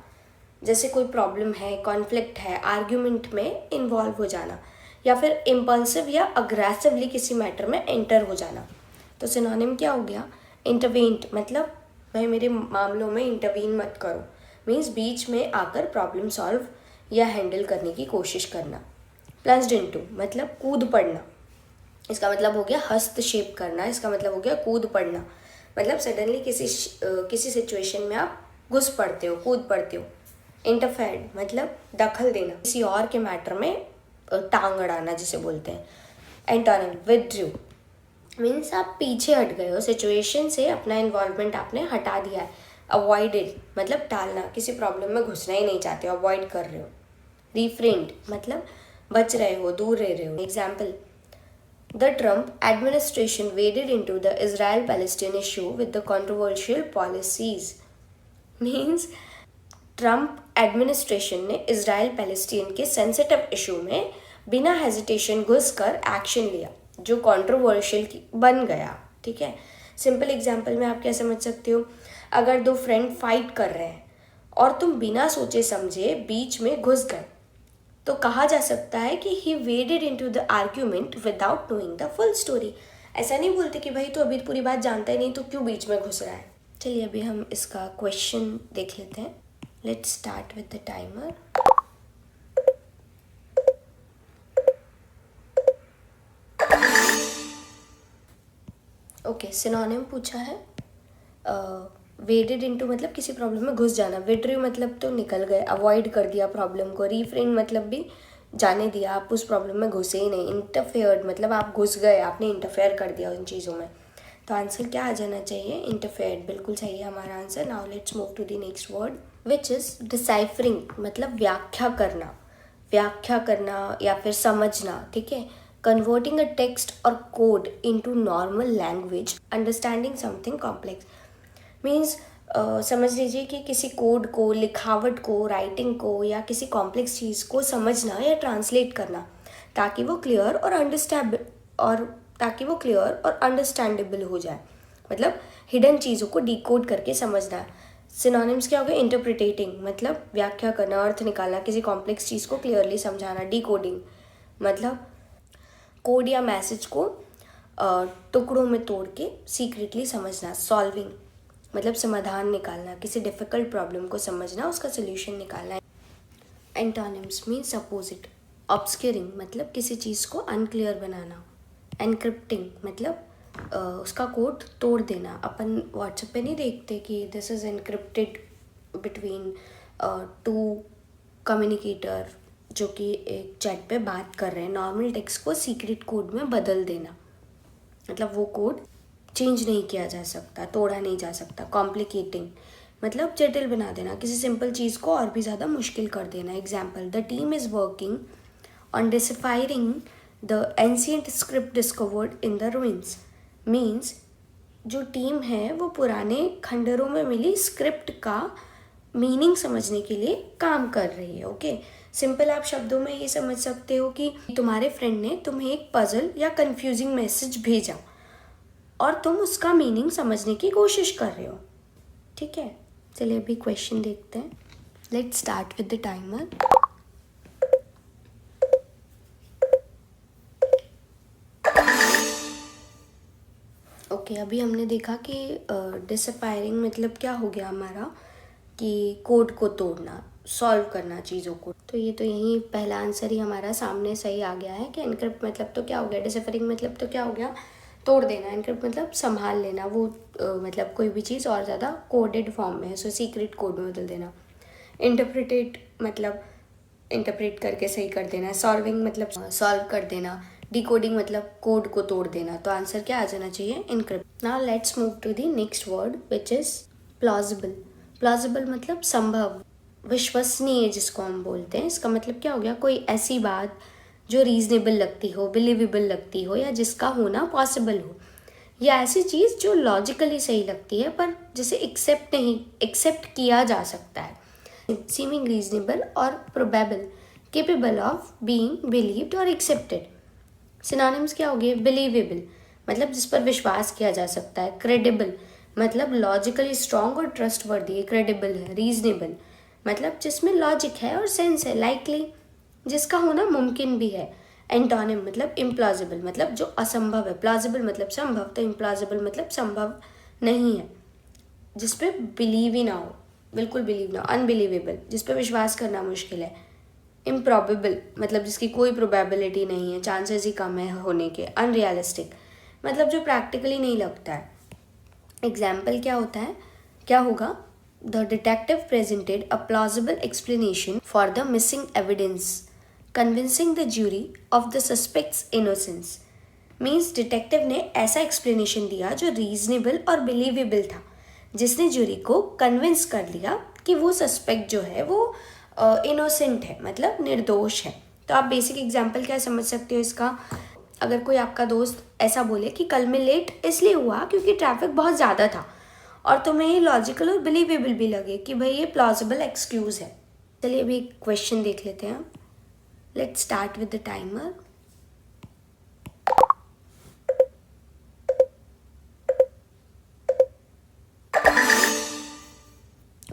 जैसे कोई प्रॉब्लम है, कॉन्फ्लिक्ट है, आर्ग्यूमेंट में इन्वॉल्व हो जाना, या फिर इम्पल्सिव या अग्रेसिवली किसी मैटर में एंटर हो जाना। तो सिनोनिम क्या हो गया? इंटरवेंट, मतलब भाई मेरे मामलों में इंटरवीन मत करो, मीन्स बीच में आकर प्रॉब्लम सॉल्व या हैंडल करने की कोशिश करना। प्लंज्ड इनटू मतलब कूद पड़ना, इसका मतलब हो गया हस्तक्षेप करना, इसका मतलब हो गया कूद पड़ना। मतलब सडनली किसी सिचुएशन में आप घुस पड़ते हो, कूद पड़ते हो। इंटरफेयर्ड मतलब दखल देना, किसी और के मैटर में टांग अड़ाना जिसे बोलते हैं। एंटोनिम विथड्रू मीन्स आप पीछे हट गए हो सिचुएशन से, अपना इन्वॉल्वमेंट आपने हटा दिया है। अवॉइडेड मतलब टालना, किसी प्रॉब्लम में घुसना ही नहीं चाहते हो, अवॉइड कर रहे हो। रिफ्रेन्ड मतलब बच रहे हो, दूर रह रहे हो। Example, The Trump administration waded into the Israel-Palestine issue with the controversial policies. Means Trump administration ने इजराइल पैलेस्टीन के सेंसिटिव इशू में बिना हेजिटेशन घुसकर एक्शन लिया, जो कंट्रोवर्शियल बन गया। ठीक है, सिंपल एग्जांपल में आप क्या समझ सकते हो? अगर दो फ्रेंड फाइट कर रहे हैं और तुम बिना सोचे समझे बीच में घुस गए, तो कहा जा सकता है कि he waded into the argument without knowing the full story. ऐसा नहीं बोलते कि भाई तो अभी पूरी बात जानता ही नहीं, तो क्यों बीच में घुस रहा है। चलिए अभी हम इसका क्वेश्चन देख लेते हैं। Let's start with the timer. Okay, synonym पूछा है। वेडेड इनटू मतलब किसी प्रॉब्लम में घुस जाना। विड्रू मतलब तो निकल गए, अवॉइड कर दिया प्रॉब्लम को। रिफ्रेन मतलब भी जाने दिया, आप उस प्रॉब्लम में घुसे ही नहीं। इंटरफेयर्ड मतलब आप घुस गए, आपने इंटरफेयर कर दिया उन चीज़ों में। तो आंसर क्या आ जाना चाहिए? इंटरफेयर्ड। बिल्कुल सही है हमारा answer. Now let's move to the next word which is deciphering मतलब व्याख्या करना, व्याख्या करना या फिर समझना। ठीक है, कन्वर्टिंग अ टेक्स्ट और code into normal language, understanding something complex. Means समझ लीजिए कि किसी कोड को, लिखावट को, राइटिंग को या किसी कॉम्प्लेक्स चीज़ को समझना या ट्रांसलेट करना, ताकि वो क्लियर और अंडरस्टैंडेबल हो जाए। मतलब हिडन चीज़ों को डिकोड करके समझना। सिनोनिम्स क्या हो गए? इंटरप्रिटेटिंग मतलब व्याख्या करना, अर्थ निकालना, किसी कॉम्प्लेक्स चीज़ को क्लियरली समझाना। डिकोडिंग मतलब कोड या मैसेज को टुकड़ों में तोड़ के सीक्रेटली समझना। सॉल्विंग मतलब समाधान निकालना, किसी डिफ़िकल्ट प्रॉब्लम को समझना, उसका सोल्यूशन निकालना। Antonyms means opposite. ऑब्सक्यूरिंग मतलब किसी चीज़ को अनक्लियर बनाना। एनक्रिप्टिंग मतलब उसका कोड तोड़ देना। अपन व्हाट्सएप पे नहीं देखते कि this is encrypted between two communicator जो कि एक चैट पे बात कर रहे हैं। नॉर्मल टेक्स्ट को सीक्रेट कोड में बदल देना, मतलब वो कोड चेंज नहीं किया जा सकता, तोड़ा नहीं जा सकता। कॉम्प्लिकेटिंग मतलब जटिल बना देना, किसी सिंपल चीज़ को और भी ज़्यादा मुश्किल कर देना। Example, the team is working on deciphering the ancient script discovered in the ruins. Means जो टीम है वो पुराने खंडरों में मिली स्क्रिप्ट का मीनिंग समझने के लिए काम कर रही है। ओके, सिंपल आप शब्दों में ये समझ सकते हो कि तुम्हारे फ्रेंड ने तुम्हें एक पजल या कंफ्यूजिंग मैसेज भेजा और तुम उसका मीनिंग समझने की कोशिश कर रहे हो। ठीक है, चलिए अभी क्वेश्चन देखते हैं। Let's start with the timer. Okay, अभी हमने देखा कि डिसअपायरिंग मतलब क्या हो गया हमारा, कि कोड को तोड़ना, सॉल्व करना चीज़ों को। तो ये तो यही पहला आंसर ही हमारा सामने सही आ गया है कि एनक्रिप्ट मतलब तो क्या हो गया, डिसअपायरिंग मतलब तो क्या हो गया, तोड़ देना। एनक्रिप्ट मतलब संभाल लेना, वो मतलब कोई भी चीज़ और ज़्यादा कोडेड फॉर्म में है, सो सीक्रेट कोड में बदल देना। इंटरप्रिटेट मतलब इंटरप्रेट करके सही कर देना। सॉल्विंग मतलब सॉल्व कर देना। डिकोडिंग मतलब कोड को तोड़ देना। तो आंसर क्या आ जाना चाहिए? Encrypt. Now let's move to the next word which is plausible, plausible मतलब संभव, विश्वसनीय जिसको हम बोलते हैं। इसका मतलब क्या हो गया, कोई ऐसी बात जो रीजनेबल लगती हो, बिलीवेबल लगती हो, या जिसका होना पॉसिबल हो, या ऐसी चीज़ जो लॉजिकली सही लगती है पर जिसे एक्सेप्ट किया जा सकता है। सीमिंग रीजनेबल और probable, capable of being believed और एक्सेप्टेड। सिनोनिम्स क्या हो गए, बिलीवेबल मतलब जिस पर विश्वास किया जा सकता है, क्रेडिबल मतलब लॉजिकली स्ट्रॉन्ग और ट्रस्टवर्दी है, क्रेडिबल है, रीजनेबल मतलब जिसमें लॉजिक है और सेंस है, लाइकली जिसका होना मुमकिन भी है, एंटोनिम मतलब इम्प्लॉजिबल मतलब जो असंभव है, प्लॉजिबल मतलब संभव, तो इम्प्लॉजिबल मतलब संभव नहीं है, जिस पे बिलीव ही ना हो, बिल्कुल बिलीव ना हो, अनबिलीवेबल जिस पे विश्वास करना मुश्किल है, इम्प्रॉबेबल मतलब जिसकी कोई प्रोबेबिलिटी नहीं है, चांसेस ही कम है होने के, अनरियलिस्टिक मतलब जो प्रैक्टिकली नहीं लगता है। एग्जाम्पल क्या होता है, क्या होगा, the detective presented a plausible explanation for the missing evidence convincing the jury of the suspects innocence. Means detective ने ऐसा एक्सप्लेनेशन दिया जो रीजनेबल और बिलीवेबल था, जिसने ज्यूरी को कन्विंस कर लिया कि वो सस्पेक्ट जो है वो इनोसेंट है, मतलब निर्दोष है। तो आप बेसिक एग्जाम्पल क्या समझ सकते हो इसका, अगर कोई आपका दोस्त ऐसा बोले कि कल मैं लेट इसलिए हुआ क्योंकि ट्रैफिक बहुत ज़्यादा था, और तुम्हें ये लॉजिकल और बिलीवेबल भी लगे कि भाई ये प्लॉजिबल एक्सक्यूज़ है। चलिए अभी एक क्वेश्चन देख लेते हैं। Let's start with the timer.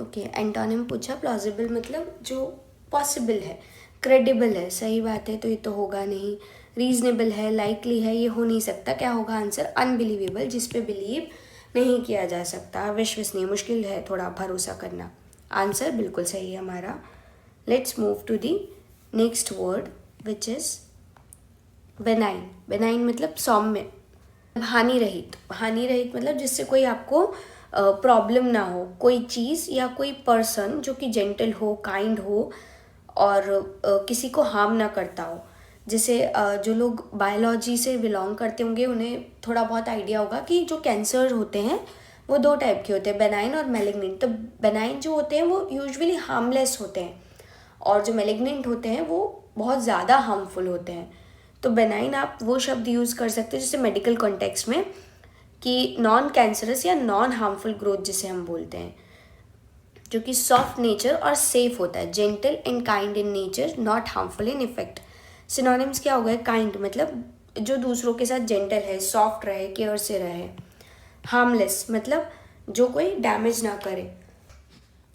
Okay, antonym पूछा, प्लॉजिबल मतलब जो पॉसिबल है, क्रेडिबल है, सही बात है तो ये तो होगा नहीं, रीजनेबल है, लाइकली है, ये हो नहीं सकता, क्या होगा आंसर, अनबिलीवेबल जिस पे बिलीव नहीं किया जा सकता, विश्वसनीय, मुश्किल है थोड़ा भरोसा करना। आंसर बिल्कुल सही है हमारा। Let's move to the next word which is benign. Benign मतलब सौम्य, हानि रहित, हानि रहित मतलब जिससे कोई आपको प्रॉब्लम ना हो, कोई चीज़ या कोई पर्सन जो कि जेंटल हो, काइंड हो और किसी को हार्म ना करता हो। जैसे जो लोग बायोलॉजी से बिलोंग करते होंगे उन्हें थोड़ा बहुत आइडिया होगा कि जो कैंसर होते हैं वो दो टाइप के होते हैं, बेनाइन और मैलिग्नेंट। तो बेनाइन जो होते हैं वो यूजुअली हार्मलेस होते हैं, और जो मैलिग्नेंट होते हैं वो बहुत ज़्यादा हार्मफुल होते हैं। तो बेनाइन आप वो शब्द यूज़ कर सकते हैं जैसे मेडिकल कॉन्टेक्स्ट में कि नॉन कैंसरस या नॉन हार्मफुल ग्रोथ जिसे हम बोलते हैं, जो कि सॉफ्ट नेचर और सेफ होता है, gentle and kind in nature, not harmful in effect. Synonyms क्या हो गए, काइंड मतलब जो दूसरों के साथ जेंटल है, सॉफ्ट रहे, केयर से रहे, हार्मलेस मतलब जो कोई डैमेज ना करे,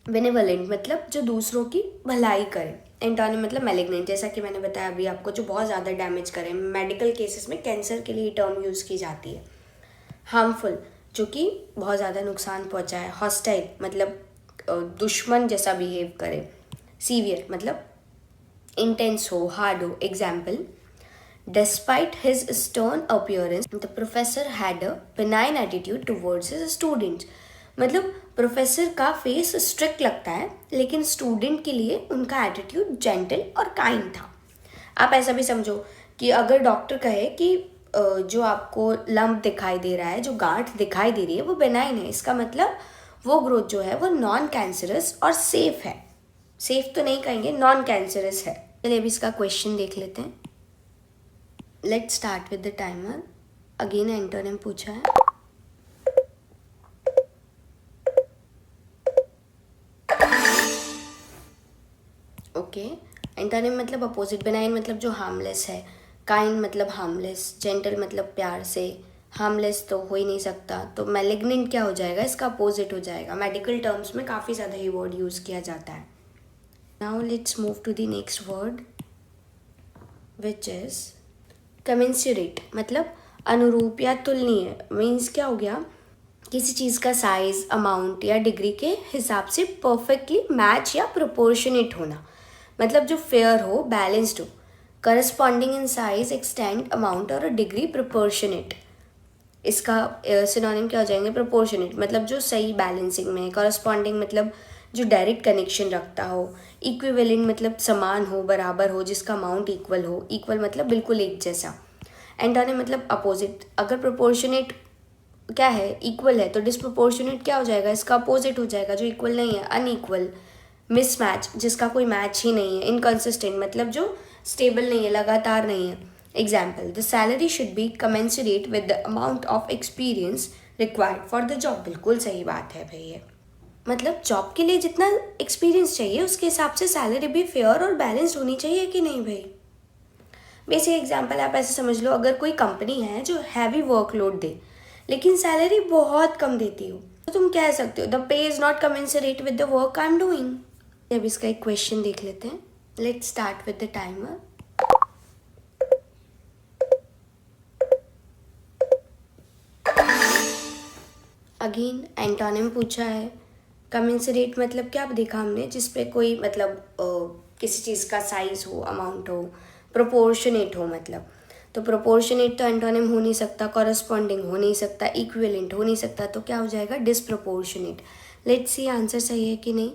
बेनेवलेंट मतलब जो दूसरों की भलाई करे, एंटोनिम मतलब मैलिग्नेंट जैसा कि मैंने बताया अभी आपको, जो बहुत ज़्यादा डैमेज करे। मेडिकल केसेस में कैंसर के लिए टर्म यूज़ की जाती है। हार्मफुल जो कि बहुत ज़्यादा नुकसान पहुंचाए, हॉस्टाइल मतलब दुश्मन जैसा बिहेव करे, सीवियर मतलब इंटेंस हो, हार्ड हो। Example, despite his stern appearance the professor had a benign attitude towards his students. मतलब प्रोफेसर का फेस स्ट्रिक्ट लगता है लेकिन स्टूडेंट के लिए उनका एटीट्यूड जेंटल और काइंड था। आप ऐसा भी समझो कि अगर डॉक्टर कहे कि जो आपको लंप दिखाई दे रहा है, जो गांठ दिखाई दे रही है वो बेनाइन है, इसका मतलब वो ग्रोथ जो है वो नॉन कैंसरस और सेफ है। सेफ तो नहीं कहेंगे, नॉन कैंसरस है। चलिए अभी इसका क्वेश्चन देख लेते हैं। Let's start with the timer. Again antonym पूछा है। ओके, एंटोनिम मतलब अपोजिट, बेनाइन मतलब जो हार्मलेस है, काइंड मतलब हार्मलेस, जेंटल मतलब प्यार से, हार्मलेस तो हो ही नहीं सकता, तो मैलिग्नेंट क्या हो जाएगा, इसका अपोजिट हो जाएगा। मेडिकल टर्म्स में काफ़ी ज़्यादा ये वर्ड यूज़ किया जाता है। Now let's move to the next word which is commensurate, मतलब अनुरूप या तुलनीय। मीन्स क्या हो गया, किसी चीज़ का साइज, अमाउंट या डिग्री के हिसाब से परफेक्टली मैच या प्रोपोर्शनेट होना, मतलब जो फेयर हो, बैलेंस्ड हो, corresponding in size, extent, amount और डिग्री, प्रोपोर्शनेट। इसका सिनोनिम क्या हो जाएंगे, प्रोपोर्शनेट मतलब जो सही बैलेंसिंग में, करस्पॉन्डिंग मतलब जो डायरेक्ट कनेक्शन रखता हो, इक्विवेलेंट मतलब समान हो, बराबर हो, जिसका अमाउंट इक्वल हो, इक्वल मतलब बिल्कुल एक जैसा, एंटोनिम मतलब अपोजिट। अगर प्रोपोर्शनेट क्या है, इक्वल है, तो डिस्प्रोपोर्शनेट क्या हो जाएगा, इसका अपोजिट हो जाएगा, जो इक्वल नहीं है, अनइक्वल, मिसमैच, जिसका कोई मैच ही नहीं है, इनकंसिस्टेंट मतलब जो स्टेबल नहीं है, लगातार नहीं है। Example, the salary should be commensurate with the amount of experience required for the job. बिल्कुल सही बात है भाई ये, मतलब जॉब के लिए जितना एक्सपीरियंस चाहिए उसके हिसाब से सैलरी भी फेयर और बैलेंस्ड होनी चाहिए कि नहीं भाई। बेसिक एग्जांपल आप ऐसे समझ लो, अगर कोई कंपनी है जो हैवी वर्कलोड दे लेकिन सैलरी बहुत कम देती हो, तो तुम कह सकते हो the pay is not commensurate with the work I am doing. अब इसका एक क्वेश्चन देख लेते हैं। Let's start with the timer. Again antonym पूछा है। कमेंसरेट मतलब क्या देखा हमने, जिसपे कोई मतलब किसी चीज़ का साइज हो, अमाउंट हो, प्रोपोर्शनेट हो मतलब, तो प्रोपोर्शनेट तो एंटोनिम हो नहीं सकता, कॉरस्पॉन्डिंग हो नहीं सकता, इक्विवेलेंट हो नहीं सकता, तो क्या हो जाएगा, डिस्प्रोपोर्शनेट। लेट्स सी आंसर सही है कि नहीं।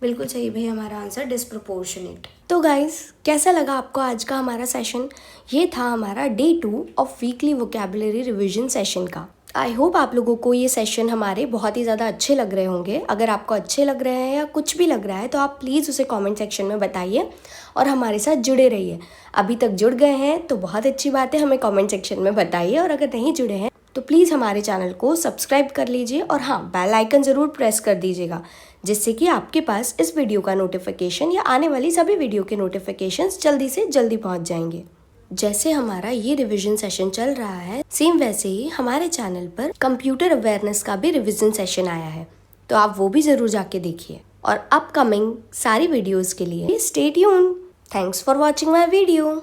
बिल्कुल सही भाई, हमारा आंसर डिस्प्रोपोर्शनेट। तो गाइस, कैसा लगा आपको आज का हमारा सेशन? ये था हमारा day 2 of weekly vocabulary revision session का। आई होप आप लोगों को ये सेशन हमारे बहुत ही ज़्यादा अच्छे लग रहे होंगे। अगर आपको अच्छे लग रहे हैं या कुछ भी लग रहा है तो आप प्लीज़ उसे कमेंट सेक्शन में बताइए और हमारे साथ जुड़े रहिए। अभी तक जुड़ गए हैं तो बहुत अच्छी बात है, हमें कमेंट सेक्शन में बताइए, और अगर नहीं जुड़े हैं तो प्लीज़ हमारे चैनल को सब्सक्राइब कर लीजिए और हाँ, बेल आइकन ज़रूर प्रेस कर दीजिएगा, जिससे कि आपके पास इस वीडियो का नोटिफिकेशन या आने वाली सभी वीडियो के नोटिफिकेशंस जल्दी से जल्दी पहुँच जाएंगे। जैसे हमारा ये रिवीजन सेशन चल रहा है, सेम वैसे ही हमारे चैनल पर कंप्यूटर अवेयरनेस का भी रिवीजन सेशन आया है, तो आप वो भी ज़रूर जाके देखिए। और अपकमिंग सारी वीडियोस के लिए stay tuned. Thanks for watching my video.